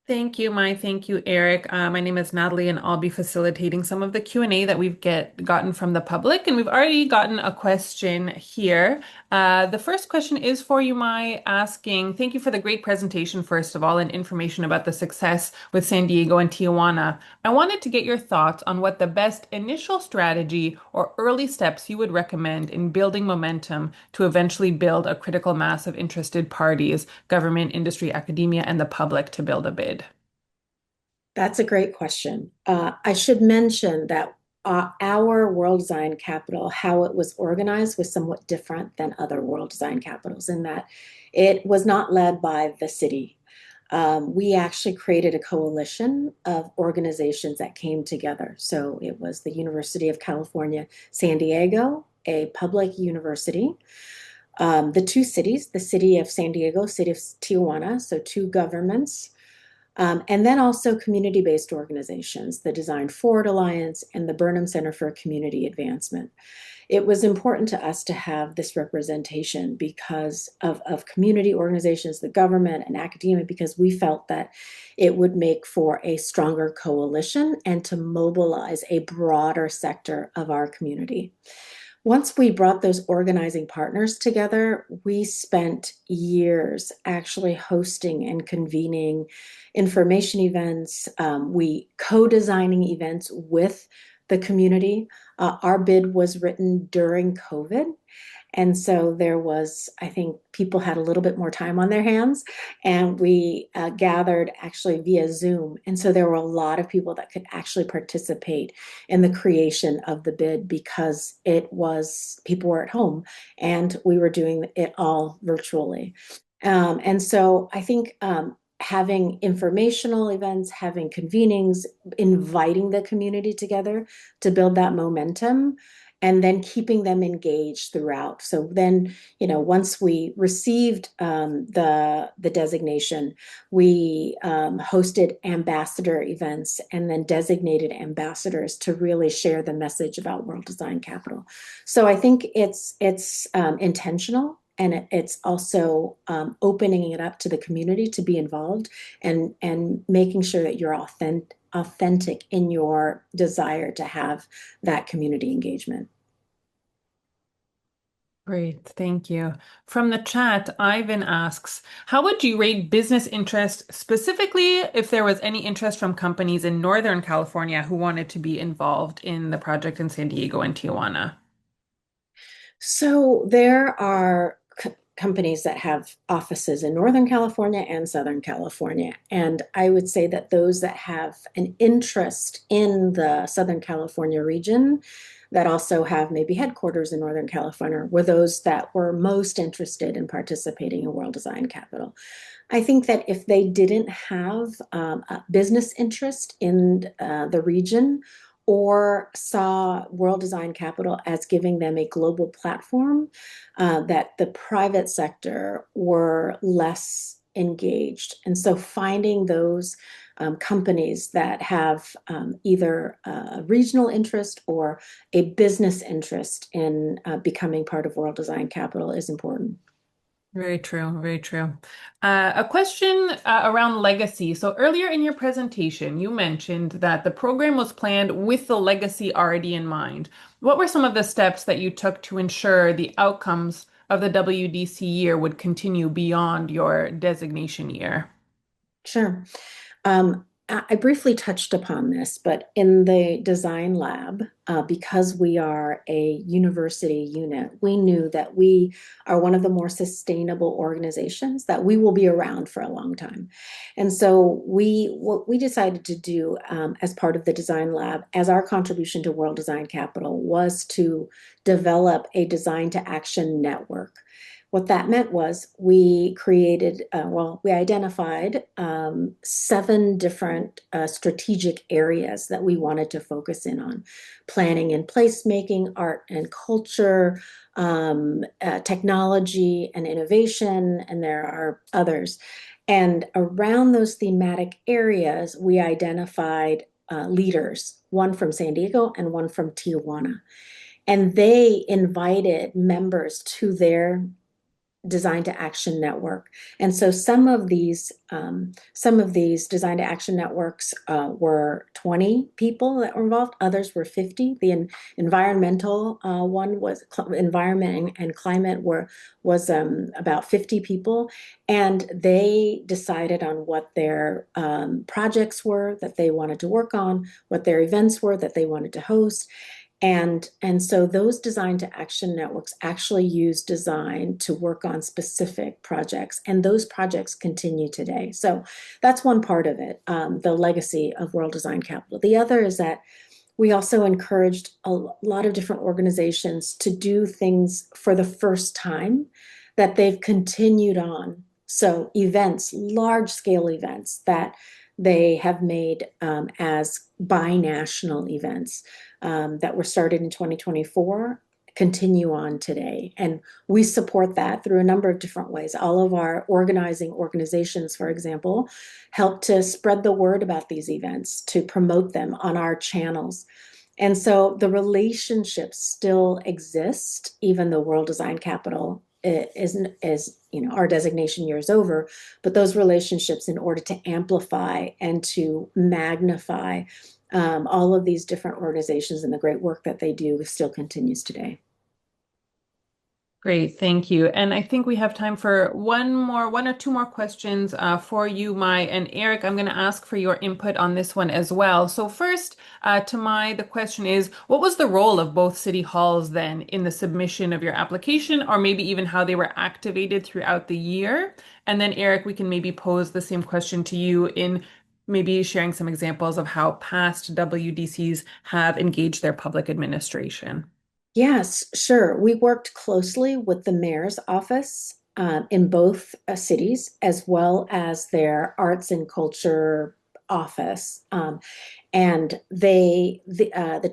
Thank you, Mai. Thank you, Eric. My name is Natalie, and I'll be facilitating some of the Q&A that we've gotten from the public. And we've already gotten a question here. The first question is for you, Mai, asking, thank you for the great presentation, first of all, and information about the success with San Diego and Tijuana. I wanted to get your thoughts on what the best initial strategy or early steps you would recommend in building momentum to eventually build a critical mass of interested parties, government, industry, academia, and the public to build a bid.
That's a great question. I should mention that our World Design Capital, how it was organized, was somewhat different than other World Design Capitals in that it was not led by the city. We actually created a coalition of organizations that came together. So it was the University of California, San Diego, a public university, the two cities, the city of San Diego, city of Tijuana, so two governments, and then also community-based organizations, the Design Forward Alliance and the Burnham Center for Community Advancement. It was important to us to have this representation because of community organizations, the government, and academia, because we felt that it would make for a stronger coalition and to mobilize a broader sector of our community. Once we brought those organizing partners together, we spent years actually hosting and convening information events. We co-designing events with the community. Our bid was written during COVID. And so there was, I think people had a little bit more time on their hands, and we gathered actually via Zoom. And so there were a lot of people that could actually participate in the creation of the bid because people were at home and we were doing it all virtually. And so I think having informational events, having convenings, inviting the community together to build that momentum, and then keeping them engaged throughout. So then, once we received the designation, we hosted ambassador events and then designated ambassadors to really share the message about World Design Capital. So I think it's intentional. And it's also opening it up to the community to be involved and making sure that you're authentic in your desire to have that community engagement.
Great, thank you. From the chat, Ivan asks, how would you rate business interest, specifically if there was any interest from companies in Northern California who wanted to be involved in the project in San Diego and Tijuana?
So there are companies that have offices in Northern California and Southern California. And I would say that those that have an interest in the Southern California region that also have maybe headquarters in Northern California were those that were most interested in participating in World Design Capital. I think that if they didn't have a business interest in the region or saw World Design Capital as giving them a global platform, that the private sector were less engaged. And so finding those companies that have either a regional interest or a business interest in becoming part of World Design Capital is important.
Very true, very true. A question around legacy. So earlier in your presentation, you mentioned that the program was planned with the legacy already in mind. What were some of the steps that you took to ensure the outcomes of the WDC year would continue beyond your designation year?
Sure. I briefly touched upon this, but in the design lab, because we are a university unit, we knew that we are one of the more sustainable organizations, that we will be around for a long time. And so what we decided to do as part of the design lab, as our contribution to World Design Capital, was to develop a design to action network. What that meant was we identified 7 different strategic areas that we wanted to focus in on: planning and placemaking, art and culture, technology and innovation, and there are others. And around those thematic areas, we identified leaders, one from San Diego and one from Tijuana. And they invited members to their Design to Action Network. And so some of these Design to Action networks were 20 people that were involved. Others were 50. The environmental one was environment and climate was about 50 people, and they decided on what their projects were that they wanted to work on, what their events were that they wanted to host. And so those Design to Action networks actually use design to work on specific projects, and those projects continue today. So that's one part of it, the legacy of World Design Capital. The other is that we also encouraged a lot of different organizations to do things for the first time that they've continued on. So events, large scale events that they have made as binational events that were started in 2024 continue on today. And we support that through a number of different ways. All of our organizing organizations, for example, help to spread the word about these events, to promote them on our channels. And so the relationships still exist, even though World Design Capital is our designation year is over, but those relationships, in order to amplify and to magnify all of these different organizations and the great work that they do, still continues today.
Great, thank you. And I think we have time for one or two more questions for you, Mai. And Eric, I'm going to ask for your input on this one as well. So first, to Mai, the question is, what was the role of both city halls then in the submission of your application, or maybe even how they were activated throughout the year? And then Eric, we can maybe pose the same question to you in maybe sharing some examples of how past WDCs have engaged their public administration.
Yes, sure. We worked closely with the mayor's office in both cities, as well as their arts and culture office. And the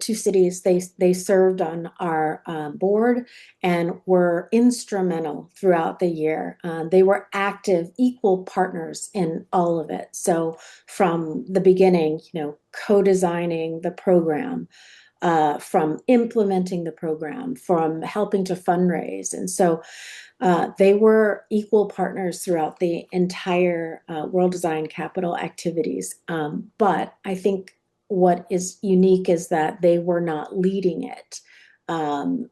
two cities, they served on our board and were instrumental throughout the year. They were active, equal partners in all of it. So from the beginning, co-designing the program, from implementing the program, from helping to fundraise. And so they were equal partners throughout the entire World Design Capital activities. But I think what is unique is that they were not leading it.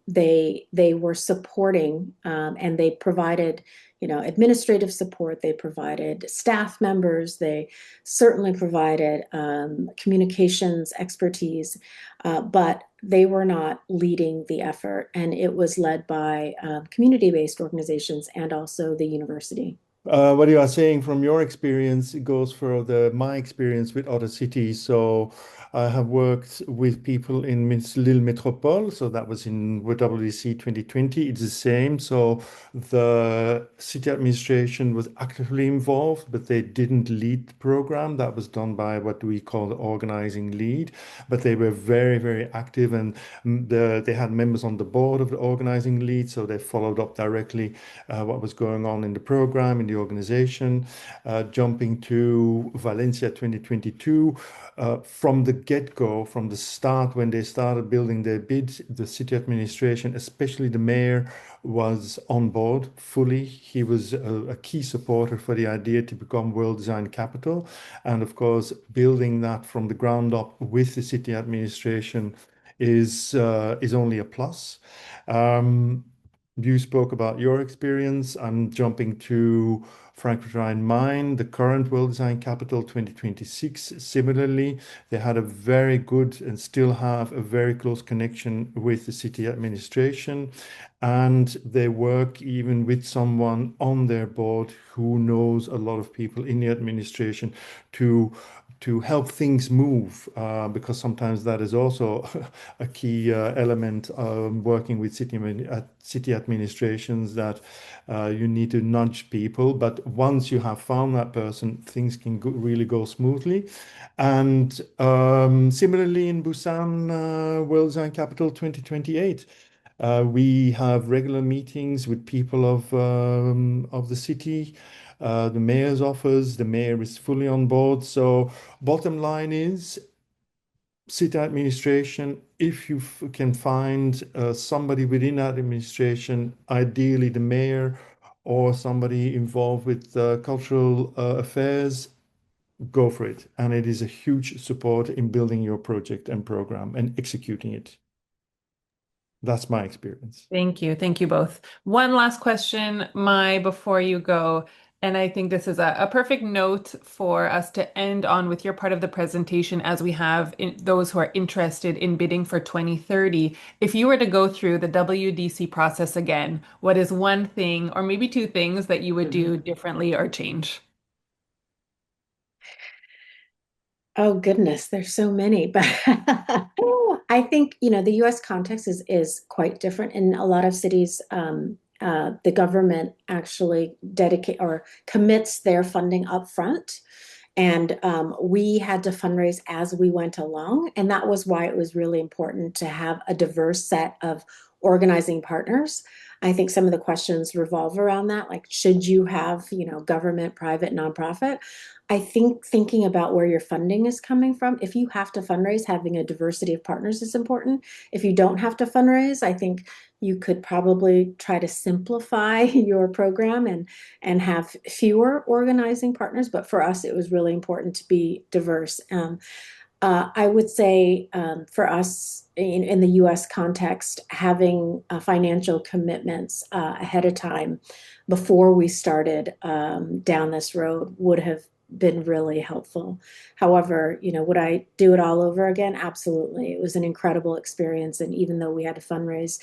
They were supporting, and they provided administrative support. They provided staff members. They certainly provided communications expertise, but they were not leading the effort. And it was led by community-based organizations and also the university.
What you are saying from your experience goes for my experience with other cities. So I have worked with people in Lille Métropole, so that was in WWDC 2020. It's the same. So the city administration was actively involved, but they didn't lead the program. That was done by what we call the organizing lead, but they were very, very active, and they had members on the board of the organizing lead, so they followed up directly what was going on in the program, in the organization. Jumping to Valencia 2022, from the get-go, from the start, when they started building their bid, the city administration, especially the mayor, was on board fully. He was a key supporter for the idea to become World Design Capital. And of course, building that from the ground up with the city administration is only a plus. You spoke about your experience. I'm jumping to Frankfurt Rhine-Main, the current World Design Capital 2026. Similarly, they had a very good and still have a very close connection with the city administration. And they work even with someone on their board who knows a lot of people in the administration to help things move, because sometimes that is also a key element working with city administrations, that you need to nudge people. But once you have found that person, things can really go smoothly. And similarly in Busan, World Design Capital 2028. We have regular meetings with people of the city, the mayor's office. The mayor is fully on board. So bottom line is, city administration, if you can find somebody within that administration, ideally the mayor or somebody involved with cultural affairs, go for it. And it is a huge support in building your project and program and executing it. That's my experience.
Thank you. Thank you both. One last question, Mai, before you go. And I think this is a perfect note for us to end on with your part of the presentation as we have those who are interested in bidding for 2030. If you were to go through the WDC process again, what is one thing or maybe two things that you would do differently or change?
Oh goodness, there's so many, but I think the U.S. context is quite different. In a lot of cities, the government actually dedicate or commits their funding up front, and we had to fundraise as we went along, and that was why it was really important to have a diverse set of organizing partners. I think some of the questions revolve around that, like should you have government, private, nonprofit? I think thinking about where your funding is coming from, if you have to fundraise, having a diversity of partners is important. If you don't have to fundraise, I think you could probably try to simplify your program and have fewer organizing partners. But for us, it was really important to be diverse. I would say for us in the US context, having financial commitments ahead of time before we started down this road would have been really helpful. However, would I do it all over again? Absolutely. It was an incredible experience. And even though we had to fundraise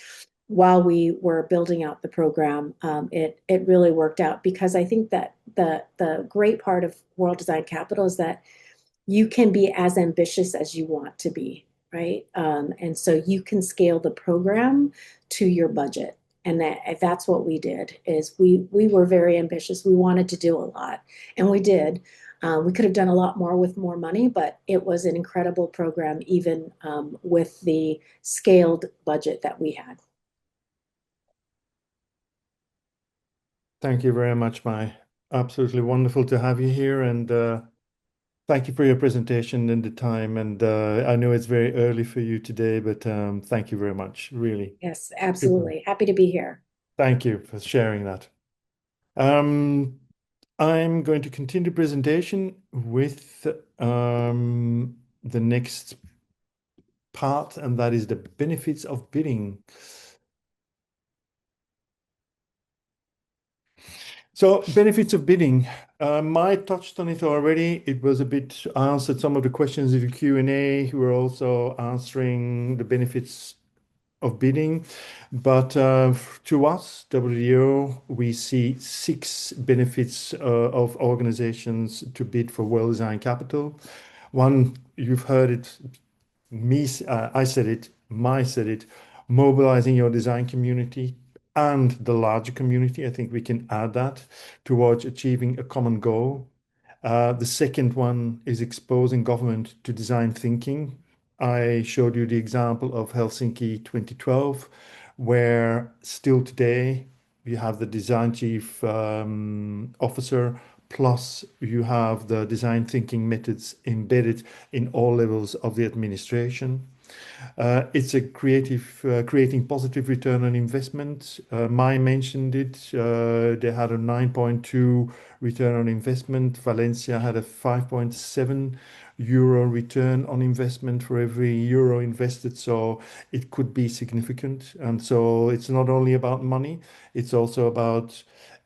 while we were building out the program, it really worked out because I think that the great part of World Design Capital is that you can be as ambitious as you want to be, right? And so you can scale the program to your budget. And that's what we did is we were very ambitious. We wanted to do a lot, and we did. We could have done a lot more with more money, but it was an incredible program, even with the scaled budget that we had.
Thank you very much, Mai. Absolutely wonderful to have you here, and thank you for your presentation and the time. And I know it's very early for you today, but thank you very much, really.
Yes, absolutely. Happy to be here.
Thank you for sharing that. I'm going to continue the presentation with the next part, and that is the benefits of bidding. So, benefits of bidding. Mai touched on it already. It was a bit answered some of the questions in the Q&A. We were also answering the benefits of bidding. But to us, WDO, we see 6 benefits of organizations to bid for well-designed capital. One, you've heard it, I said it, Mai said it, mobilizing your design community and the larger community. I think we can add that towards achieving a common goal. The second one is exposing government to design thinking. I showed you the example of Helsinki 2012, where still today you have the design chief officer, plus you have the design thinking methods embedded in all levels of the administration. It's a creating positive return on investment. Mai mentioned it. They had a 9.2 return on investment. Valencia had a 5.7 euro return on investment for every euro invested. So it could be significant. And so it's not only about money, it's also about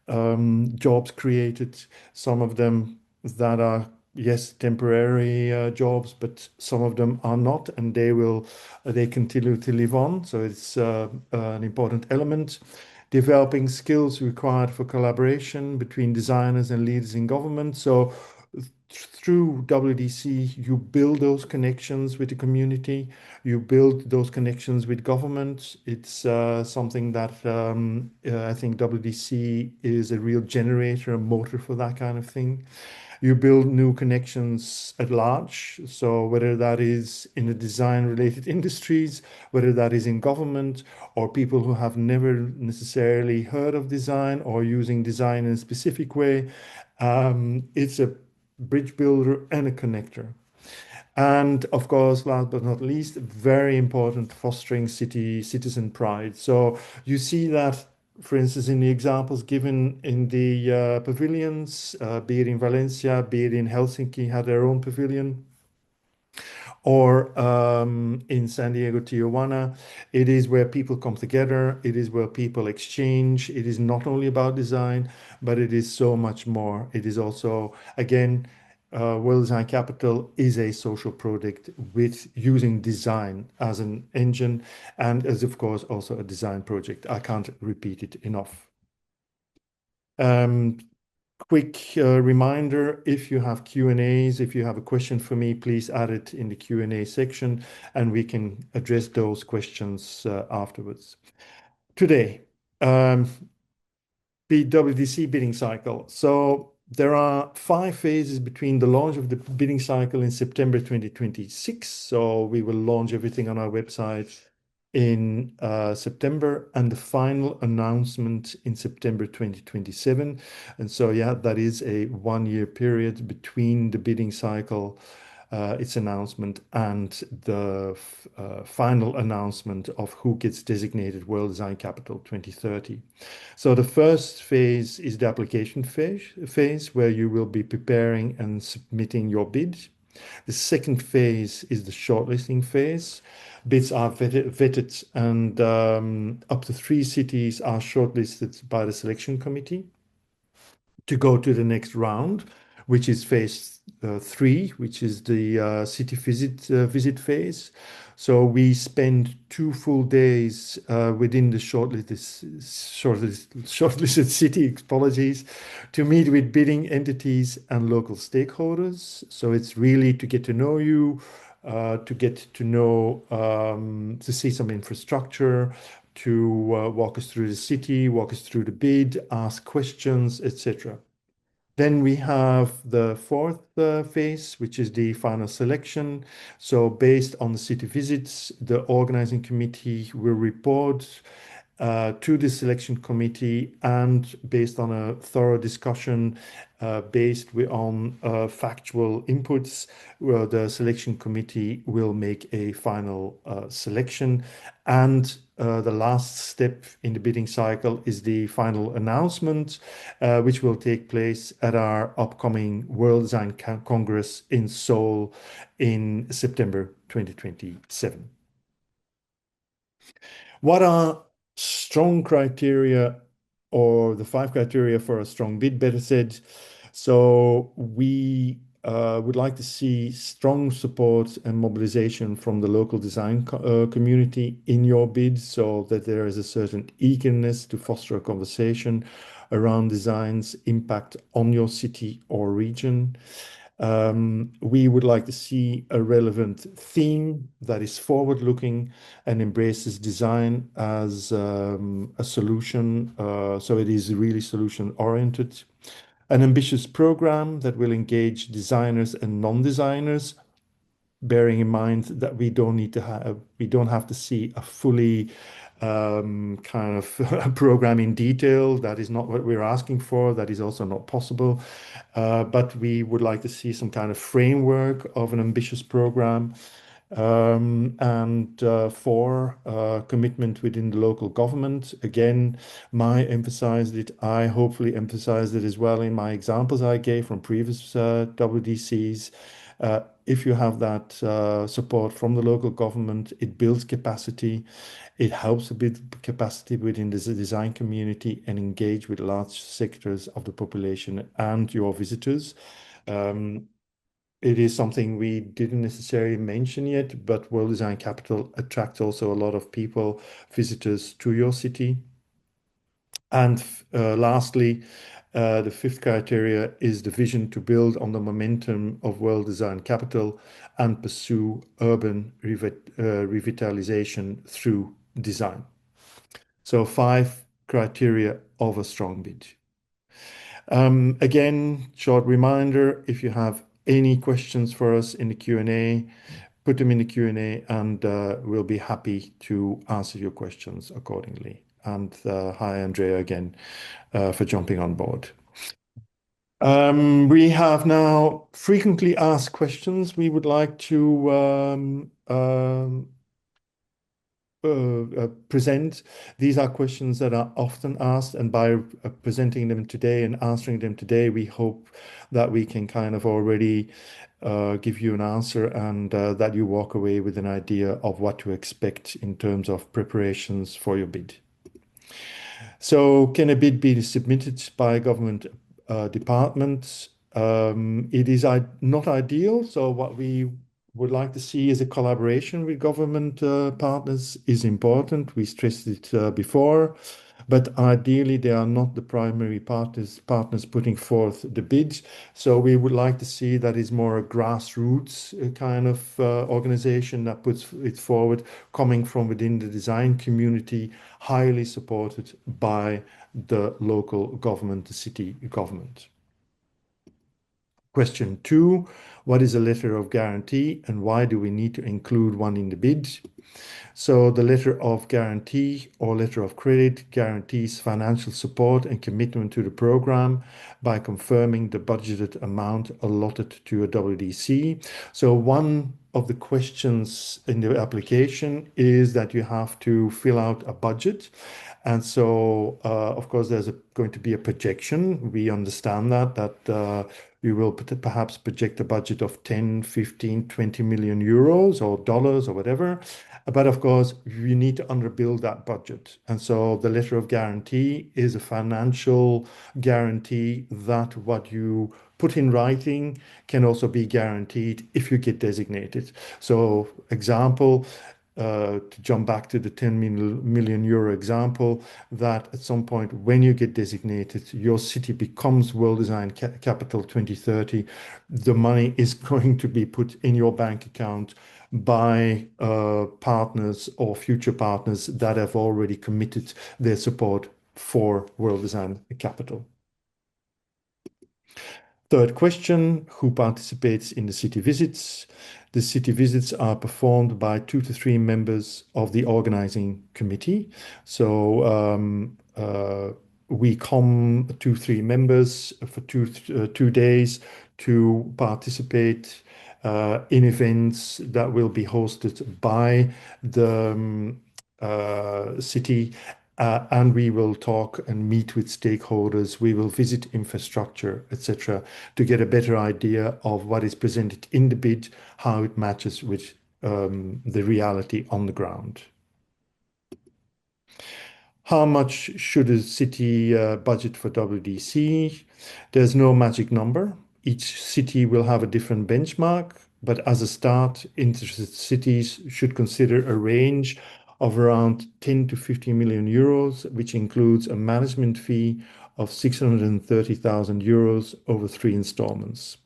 jobs created. Some of them that are yes, temporary jobs, but some of them are not, and they continue to live on. So it's an important element. Developing skills required for collaboration between designers and leaders in government. So through WDC, you build those connections with the community, you build those connections with government. It's something that I think WDC is a real generator, a motor for that kind of thing. You build new connections at large. So whether that is in the design related industries, whether that is in government, or people who have never necessarily heard of design or using design in a specific way, it's a bridge builder and a connector. And of course, last but not least, very important, fostering citizen pride. So you see that for instance, in the examples given in the pavilions, be it in Valencia, be it in Helsinki, had their own pavilion, or in San Diego, Tijuana, it is where people come together. It is where people exchange. It is not only about design, but it is so much more. It is also, again, World Design Capital is a social project with using design as an engine and as, of course, also a design project. I can't repeat it enough. Quick reminder, if you have Q&As, if you have a question for me, please add it in the Q&A section and we can address those questions afterwards. Today, WDC bidding cycle. So there are 5 phases between the launch of the bidding cycle in September 2026. So we will launch everything on our website in September and the final announcement in September 2027. And so, yeah, that is a 1-year period between the bidding cycle, its announcement, and the final announcement of who gets designated World Design Capital 2030. So the first phase is the application phase where you will be preparing and submitting your bid. The second phase is the shortlisting phase. Bids are vetted and up to 3 cities are shortlisted by the selection committee to go to the next round, which is phase 3, which is the city visit phase. So we spend 2 full days within the shortlisted city, apologies, to meet with bidding entities and local stakeholders. So it's really to get to know you, to get to know, to see some infrastructure, to walk us through the city, walk us through the bid, ask questions, etc. Then we have the fourth phase, which is the final selection. So based on the city visits, the organizing committee will report to the selection committee, and based on a thorough discussion, based on factual inputs, the selection committee will make a final selection. And the last step in the bidding cycle is the final announcement, which will take place at our upcoming World Design Congress in Seoul in September 2027. What are strong criteria, or the 5 criteria for a strong bid, better said? So we would like to see strong support and mobilization from the local design community in your bid, so that there is a certain eagerness to foster a conversation around design's impact on your city or region. We would like to see a relevant theme that is forward-looking and embraces design as a solution, so it is really solution-oriented. An ambitious program that will engage designers and non-designers, bearing in mind that we don't have to see a fully kind of program in detail. That is not what we're asking for. That is also not possible. But we would like to see some kind of framework of an ambitious program. And for commitment within the local government. Again, Mai emphasized it. I hopefully emphasized it as well in my examples I gave from previous WDCs. If you have that support from the local government, it builds capacity. It helps a bit capacity within the design community and engage with large sectors of the population and your visitors. It is something we didn't necessarily mention yet, but World Design Capital attracts also a lot of people, visitors to your city. And lastly, the 5th criteria is the vision to build on the momentum of World Design Capital and pursue urban revitalization through design. So 5 criteria of a strong bid. Again, short reminder, if you have any questions for us in the Q&A, put them in the Q&A and we'll be happy to answer your questions accordingly. And hi, Andrea, again, for jumping on board. We have now frequently asked questions. We would like to present. These are questions that are often asked, and by presenting them today and answering them today, we hope that we can kind of already give you an answer and that you walk away with an idea of what to expect in terms of preparations for your bid. So can a bid be submitted by government departments? It is not ideal. So what we would like to see is a collaboration with government partners is important. We stressed it before, but ideally they are not the primary partners putting forth the bids. So we would like to see that is more a grassroots kind of organization that puts it forward, coming from within the design community, highly supported by the local government, the city government. Question 2, what is a letter of guarantee and why do we need to include one in the bid? So the letter of guarantee or letter of credit guarantees financial support and commitment to the program by confirming the budgeted amount allotted to a WDC. So one of the questions in the application is that you have to fill out a budget. And so, of course, there's going to be a projection. We understand that we will perhaps project a budget of 10, 15, 20 million euros or dollars or whatever. But of course, you need to underbuild that budget. And so the letter of guarantee is a financial guarantee that what you put in writing can also be guaranteed if you get designated. So example, to jump back to the 10 million euro example, that at some point when you get designated, your city becomes World Design Capital 2030, the money is going to be put in your bank account by partners or future partners that have already committed their support for World Design Capital. Third question, who participates in the city visits? The city visits are performed by 2 to 3 members of the organizing committee. So we come 2, 3 members for 2 days to participate in events that will be hosted by the city. And we will talk and meet with stakeholders. We will visit infrastructure, etc., to get a better idea of what is presented in the bid, how it matches with the reality on the ground. How much should a city budget for WDC? There's no magic number. Each city will have a different benchmark, but as a start, interested cities should consider a range of around 10 to 50 million euros, which includes a management fee of 630,000 euros over 3 installments.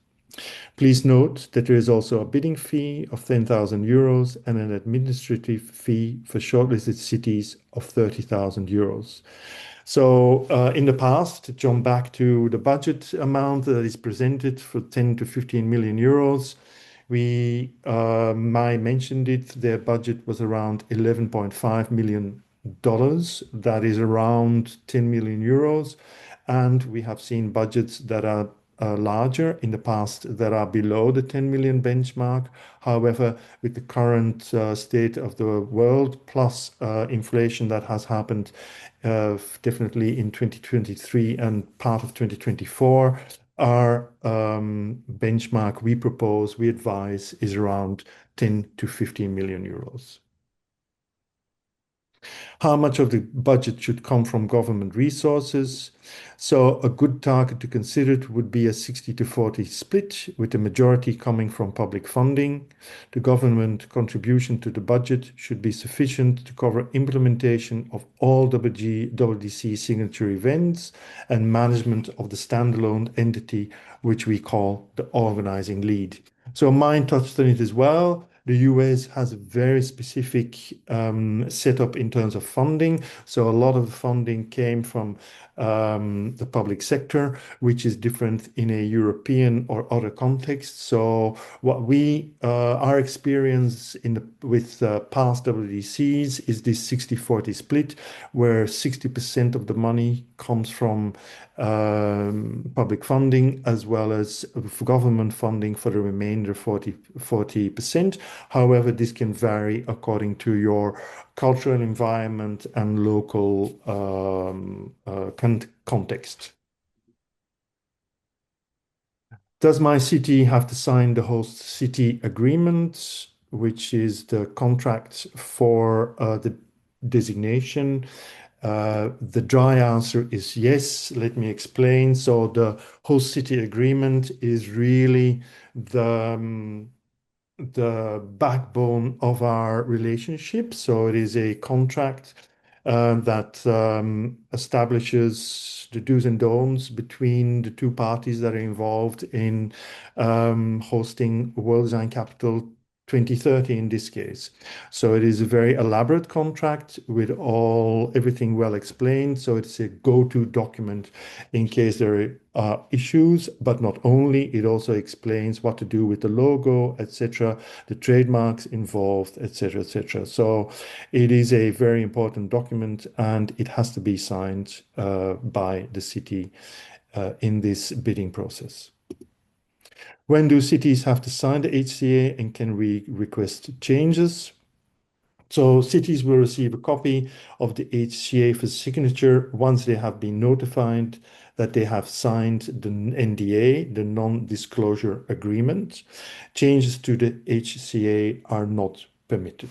Please note that there is also a bidding fee of 10,000 euros and an administrative fee for shortlisted cities of 30,000 euros. So in the past, to jump back to the budget amount that is presented for 10 to 15 million euros, Mai mentioned it, their budget was around $11.5 million. That is around 10 million euros. And we have seen budgets that are larger in the past that are below the 10 million benchmark. However, with the current state of the world, plus inflation that has happened definitely in 2023 and part of 2024, our benchmark we advise is around 10 to 15 million euros. How much of the budget should come from government resources? So a good target to consider would be a 60 to 40 split, with the majority coming from public funding. The government contribution to the budget should be sufficient to cover implementation of all WDC signature events and management of the standalone entity, which we call the organizing lead. So mine touched on it as well. The US has a very specific setup in terms of funding. So a lot of the funding came from the public sector, which is different in a European or other context. So what our experience with past WDCs is this 60-40 split, where 60% of the money comes from public funding as well as government funding for the remainder 40%. However, this can vary according to your cultural environment and local context. Does my city have to sign the host city agreement, which is the contract for the designation? The dry answer is yes. Let me explain. So the host city agreement is really the backbone of our relationship. So it is a contract that establishes the do's and don'ts between the two parties that are involved in hosting World Design Capital 2030 in this case. So it is a very elaborate contract with everything well explained. So it's a go-to document in case there are issues, but not only, it also explains what to do with the logo, etc., the trademarks involved, etc., etc. So it is a very important document and it has to be signed by the city in this bidding process. When do cities have to sign the HCA and can we request changes? So cities will receive a copy of the HCA for signature once they have been notified that they have signed the NDA, the non-disclosure agreement. Changes to the HCA are not permitted.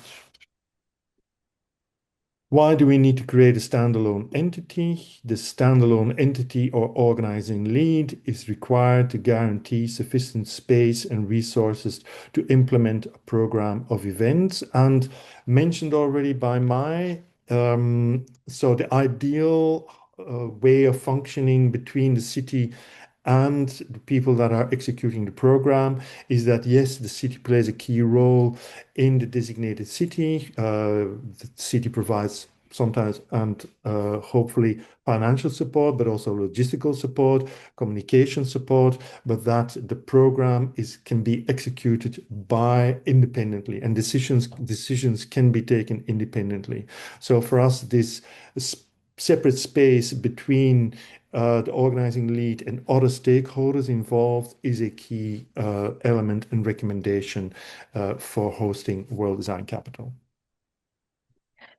Why do we need to create a standalone entity? The standalone entity or organizing lead is required to guarantee sufficient space and resources to implement a program of events. And mentioned already by Mai, so the ideal way of functioning between the city and the people that are executing the program is that, yes, the city plays a key role in the designated city. The city provides sometimes and hopefully financial support, but also logistical support, communication support, but that the program can be executed by independently and decisions can be taken independently. So for us, this separate space between the organizing lead and other stakeholders involved is a key element and recommendation for hosting World Design Capital.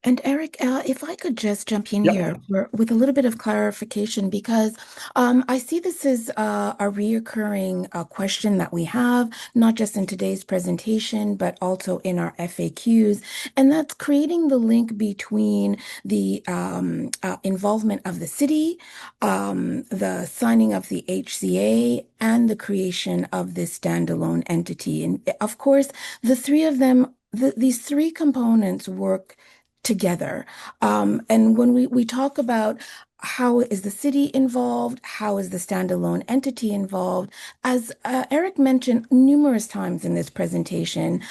And Eric, if I could just jump in here with a little bit of clarification, because I see this is a reoccurring question that we have, not just in today's presentation, but also in our FAQs, and that's creating the link between the involvement of the city, the signing of the HCA, and the creation of this standalone entity. And of course, the three of them, these three components work together. And when we talk about how is the city involved, how is the standalone entity involved, as Eric mentioned numerous times in this presentation,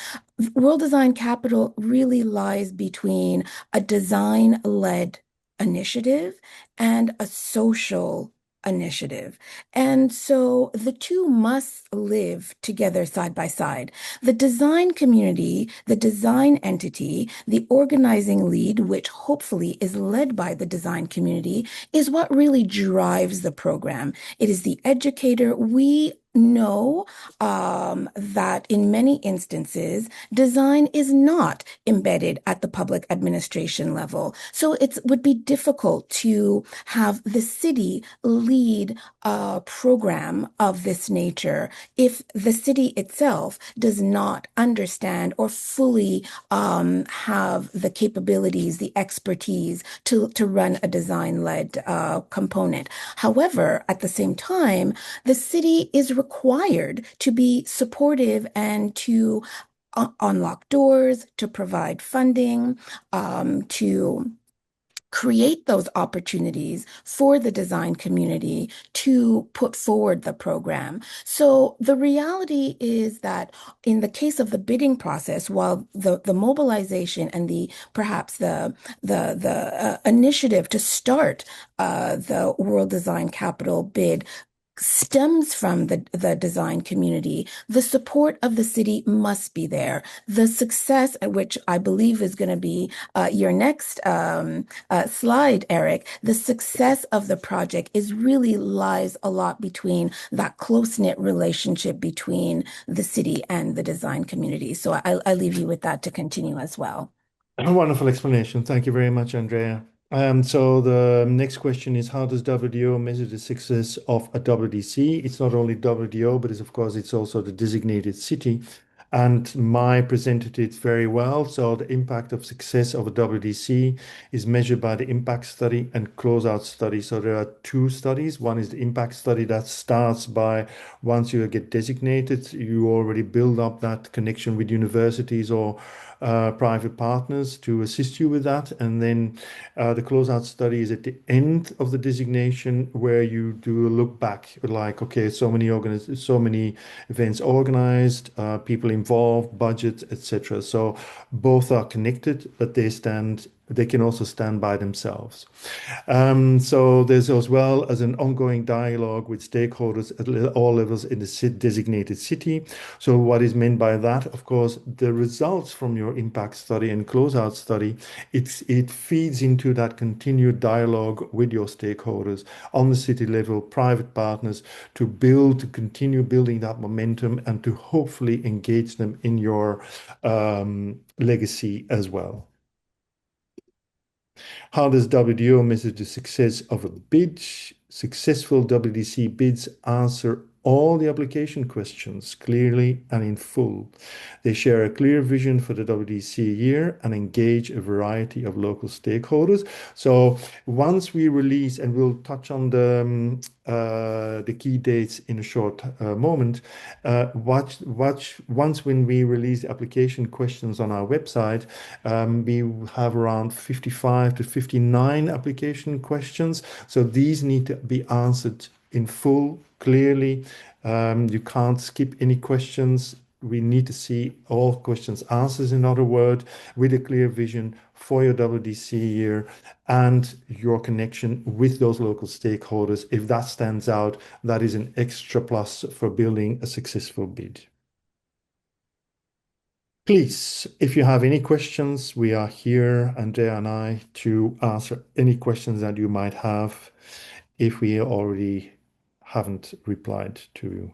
World Design Capital really lies between a design-led initiative and a social initiative. And so the two must live together side by side. The design community, the design entity, the organizing lead, which hopefully is led by the design community, is what really drives the program. It is the educator. We know that in many instances, design is not embedded at the public administration level. So it would be difficult to have the city lead a program of this nature if the city itself does not understand or fully have the capabilities, the expertise to run a design-led component. However, at the same time, the city is required to be supportive and to unlock doors, to provide funding, to create those opportunities for the design community to put forward the program. So the reality is that in the case of the bidding process, while the mobilization and perhaps the initiative to start the World Design Capital bid stems from the design community. The support of the city must be there. The success, which I believe is going to be your next slide, Eric, the success of the project is really lies a lot between that close-knit relationship between the city and the design community. So I leave you with that to continue as well.
A wonderful explanation. Thank you very much, Andrea. So the next question is, how does WDO measure the success of a WDC? It's not only WDO, but it's also the designated city. And Mai presented it very well. So the impact of success of a WDC is measured by the impact study and closeout study. So there are two studies. One is the impact study that starts by once you get designated, you already build up that connection with universities or private partners to assist you with that. And then the closeout study is at the end of the designation where you do a look back, like, okay, so many events organized, people involved, budget, etc. So both are connected, but they can also stand by themselves. So there's as well as an ongoing dialogue with stakeholders at all levels in the designated city. So what is meant by that? Of course, the results from your impact study and closeout study, it feeds into that continued dialogue with your stakeholders on the city level, private partners, to continue building that momentum and to hopefully engage them in your legacy as well. How does WDO measure the success of a bid? Successful WDC bids answer all the application questions clearly and in full. They share a clear vision for the WDC year and engage a variety of local stakeholders. So once we release, and we'll touch on the key dates in a short moment, once when we release the application questions on our website, we have around 55 to 59 application questions. So these need to be answered in full, clearly. You can't skip any questions. We need to see all questions answers, in other words, with a clear vision for your WDC year and your connection with those local stakeholders. If that stands out, that is an extra plus for building a successful bid. Please, if you have any questions, we are here, Andrea and I, to answer any questions that you might have if we already haven't replied to you.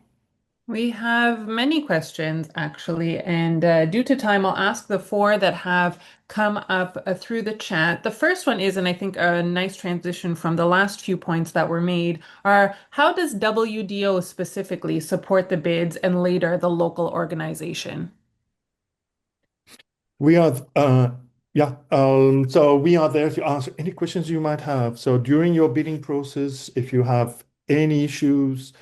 We have many questions, actually, and due to time, I'll ask the four that have come up through the chat. The first one is, and I think a nice transition from the last few points that were made, are how does WDO specifically support the bids and later the local organization?
We are, so we are there to answer any questions you might have. So during your bidding process, if you have any issues,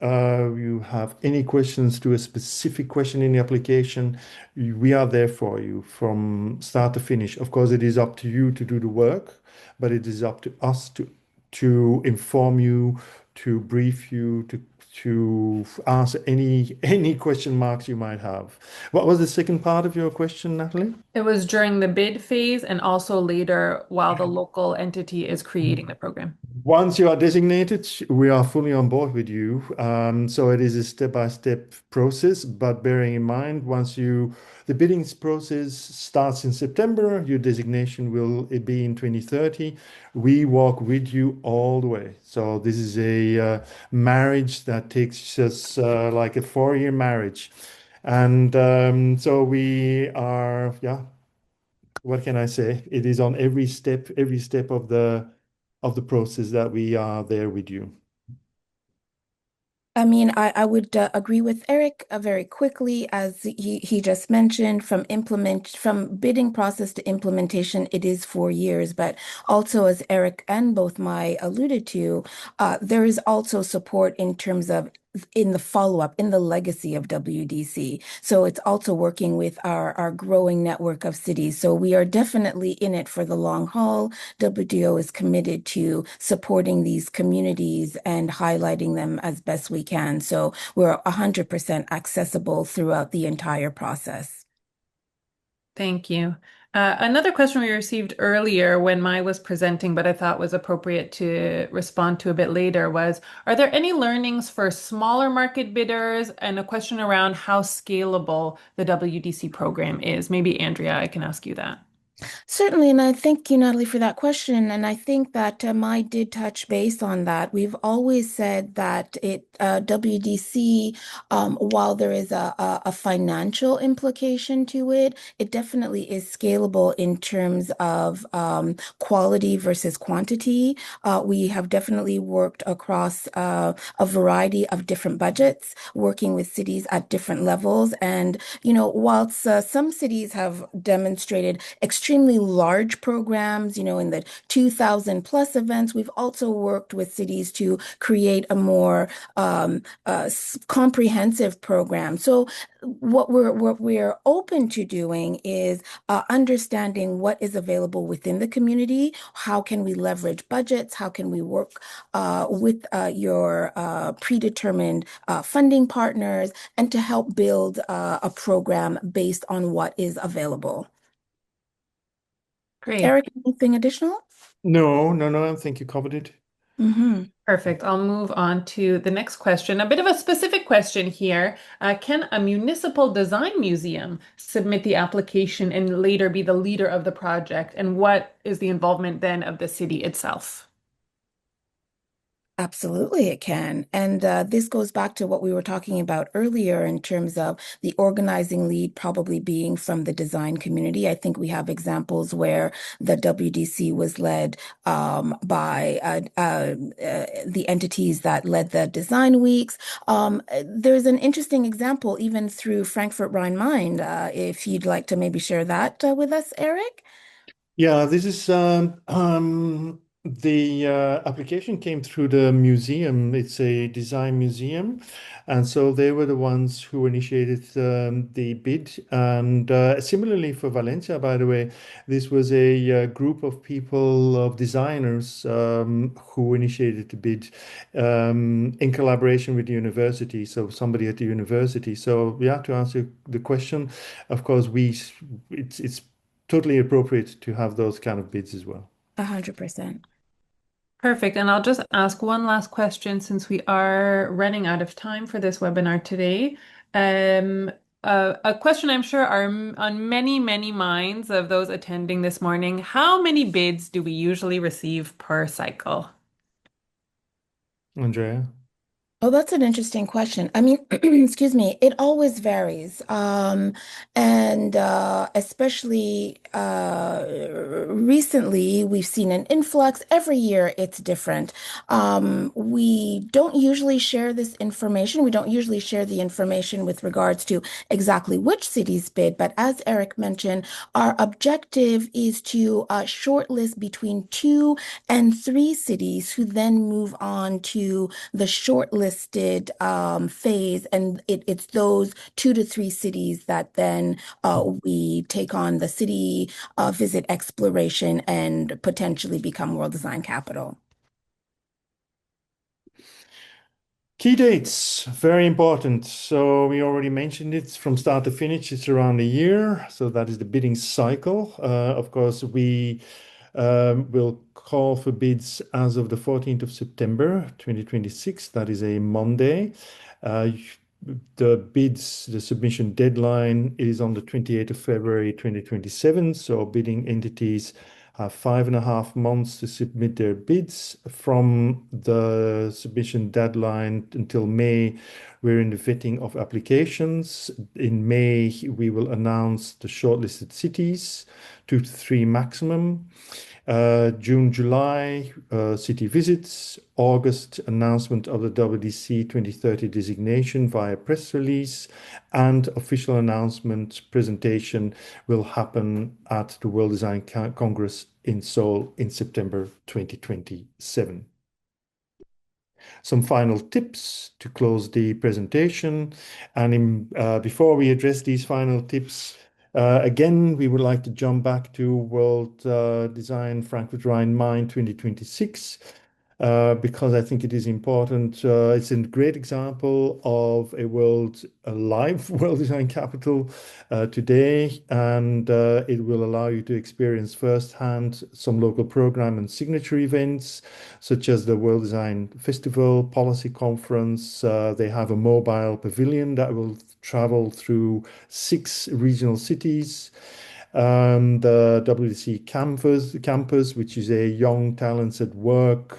you have any questions to a specific question in the application, we are there for you from start to finish. Of course, it is up to you to do the work, but it is up to us to inform you, to brief you, to answer any question marks you might have. What was the second part of your question, Natalie?
It was during the bid phase and also later while the local entity is creating the program.
Once you are designated, we are fully on board with you. So it is a step-by-step process, but bearing in mind, the bidding process starts in September, your designation will be in 2030. We walk with you all the way. So this is a marriage that takes us like a 4-year marriage. And so we are, what can I say? It is on every step of the process that we are there with you.
I mean, I would agree with Eric very quickly, as he just mentioned, from bidding process to implementation, it is 4 years. But also, as Eric and both Mai alluded to, there is also support in terms of in the follow-up, in the legacy of WDC. So it's also working with our growing network of cities. So we are definitely in it for the long haul. WDO is committed to supporting these communities and highlighting them as best we can. So we're 100% accessible throughout the entire process.
Thank you. Another question we received earlier when Mai was presenting, but I thought was appropriate to respond to a bit later was, are there any learnings for smaller market bidders? And a question around how scalable the WDC program is. Maybe Andrea, I can ask you that.
Certainly, and I thank you, Natalie, for that question. And I think that Mai did touch base on that. We've always said that WDC, while there is a financial implication to it, it definitely is scalable in terms of quality versus quantity. We have definitely worked across a variety of different budgets, working with cities at different levels. And, whilst some cities have demonstrated extremely large programs, in the 2,000 plus events. We've also worked with cities to create a more comprehensive program. So what we're open to doing is understanding what is available within the community. How can we leverage budgets? How can we work with your predetermined funding partners and to help build a program based on what is available?
Great.
Eric, anything additional?
No, I think you covered it.
Perfect. I'll move on to the next question. A bit of a specific question here. Can a municipal design museum submit the application and later be the leader of the project? And what is the involvement then of the city itself?
Absolutely, it can. And this goes back to what we were talking about earlier in terms of the organizing lead probably being from the design community. I think we have examples where the WDC was led by the entities that led the design weeks. There's an interesting example even through Frankfurt Rhine-Main. If you'd like to maybe share that with us, Eric.
Yeah, this is the application came through the museum. It's a design museum, and so they were the ones who initiated the bid. And similarly for Valencia, by the way, this was a group of people, of designers, who initiated the bid in collaboration with the university. So somebody at the university. So yeah, to answer the question, of course, it's totally appropriate to have those kind of bids as well.
100%.
Perfect. And I'll just ask one last question since we are running out of time for this webinar today. A question I'm sure are on many, many minds of those attending this morning. How many bids do we usually receive per cycle?
Andrea?
Oh, that's an interesting question. I mean, excuse me, it always varies. And especially recently, we've seen an influx. Every year, it's different. We don't usually share this information. We don't usually share the information with regards to exactly which cities bid. But as Eric mentioned, our objective is to shortlist between 2 and 3 cities who then move on to the shortlisted phase, and it's those 2 to 3 cities that then we take on the city visit exploration and potentially become World Design Capital.
Key dates, very important. So we already mentioned it from start to finish, it's around a year. So that is the bidding cycle. Of course, we will call for bids as of the 14th of September 2026. That is a Monday. The submission deadline is on the 28th of February 2027. So bidding entities have 5.5 months to submit their bids. From the submission deadline until May, we're in the vetting of applications. In May, we will announce the shortlisted cities, 2 to 3 maximum. June, July, city visits. August, announcement of the WDC 2030 designation via press release, and official announcement presentation will happen at the World Design Congress in Seoul in September 2027. Some final tips to close the presentation. And before we address these final tips, again, we would like to jump back to World Design Frankfurt Rhine-Main 2026. because I think it is important. It's a great example of a live world design capital today, and it will allow you to experience firsthand some local program and signature events, such as the World Design Festival, Policy Conference. They have a mobile pavilion that will travel through 6 regional cities. The WDC campus, which is a young talents at work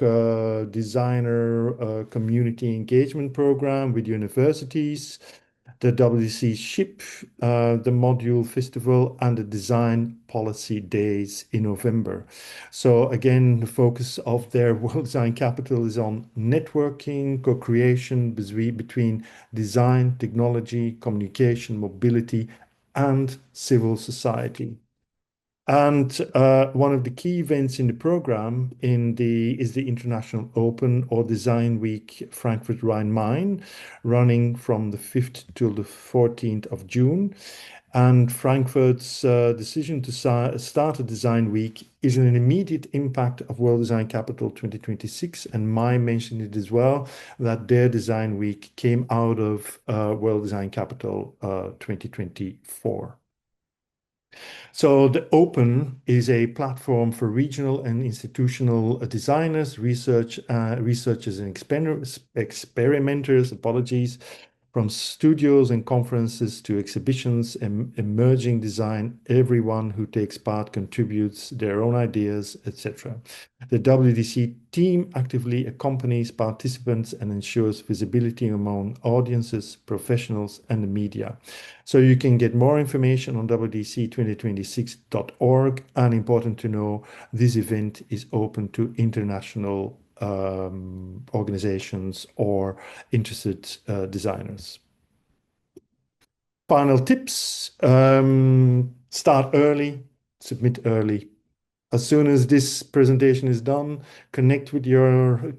designer community engagement program with universities. The WDC ship, the module festival, and the design policy days in November. So again, the focus of their World Design Capital is on networking, co-creation between design, technology, communication, mobility, and civil society. And one of the key events in the program is the International Open or Design Week Frankfurt Rhine-Main, running from the 5th to the 14th of June. And Frankfurt's decision to start a design week is an immediate impact of World Design Capital 2026. And Mai mentioned it as well, that their design week came out of World Design Capital 2024. So the Open is a platform for regional and institutional designers, researchers and experimenters, from studios and conferences to exhibitions, emerging design. Everyone who takes part contributes their own ideas, etc. The WDC team actively accompanies participants and ensures visibility among audiences, professionals, and the media. So you can get more information on WDC2026.org. And important to know, this event is open to international organizations or interested designers. Final tips: start early, submit early. As soon as this presentation is done, connect with your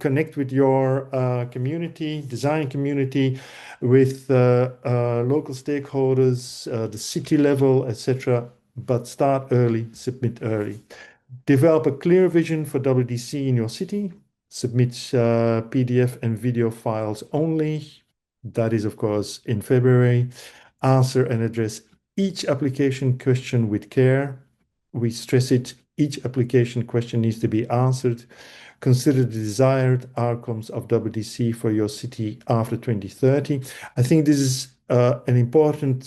community, design community, with local stakeholders, the city level, etc. But start early, submit early. Develop a clear vision for WDC in your city. Submit PDF and video files only. That is, of course, in February. Answer and address each application question with care. We stress it, each application question needs to be answered. Consider the desired outcomes of WDC for your city after 2030. I think this is an important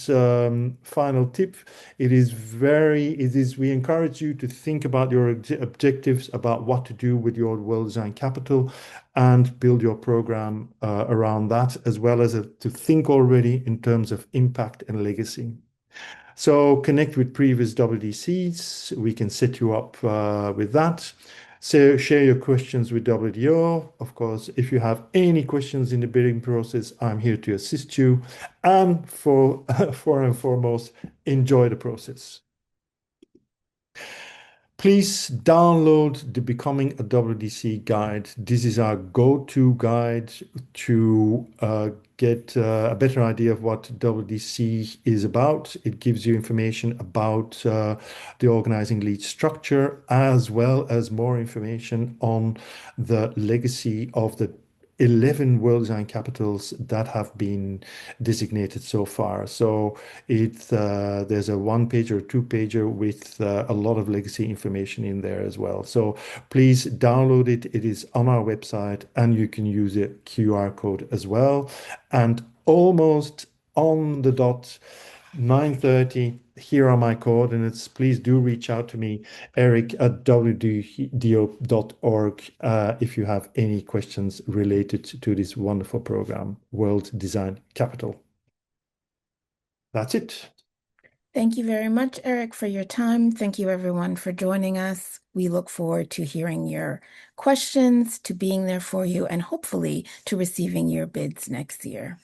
final tip. We encourage you to think about your objectives, about what to do with your World Design Capital, and build your program around that, as well as to think already in terms of impact and legacy. So connect with previous WDCs. We can set you up with that. So share your questions with WDO. Of course, if you have any questions in the bidding process, I'm here to assist you. And for and foremost, enjoy the process. Please download the Becoming a WDC guide. This is our go-to guide to get a better idea of what WDC is about. It gives you information about the organizing lead structure, as well as more information on the legacy of the 11 World Design Capitals that have been designated so far. So there's a 1-pager or 2-pager with a lot of legacy information in there as well. So please download it. It is on our website, and you can use a QR code as well. And almost on the dot, 9:30, here are my coordinates. Please do reach out to me, eric@wdo.org, if you have any questions related to this wonderful program, World Design Capital. That's it.
Thank you very much, Eric, for your time. Thank you, everyone, for joining us. We look forward to hearing your questions, to being there for you, and hopefully to receiving your bids next year.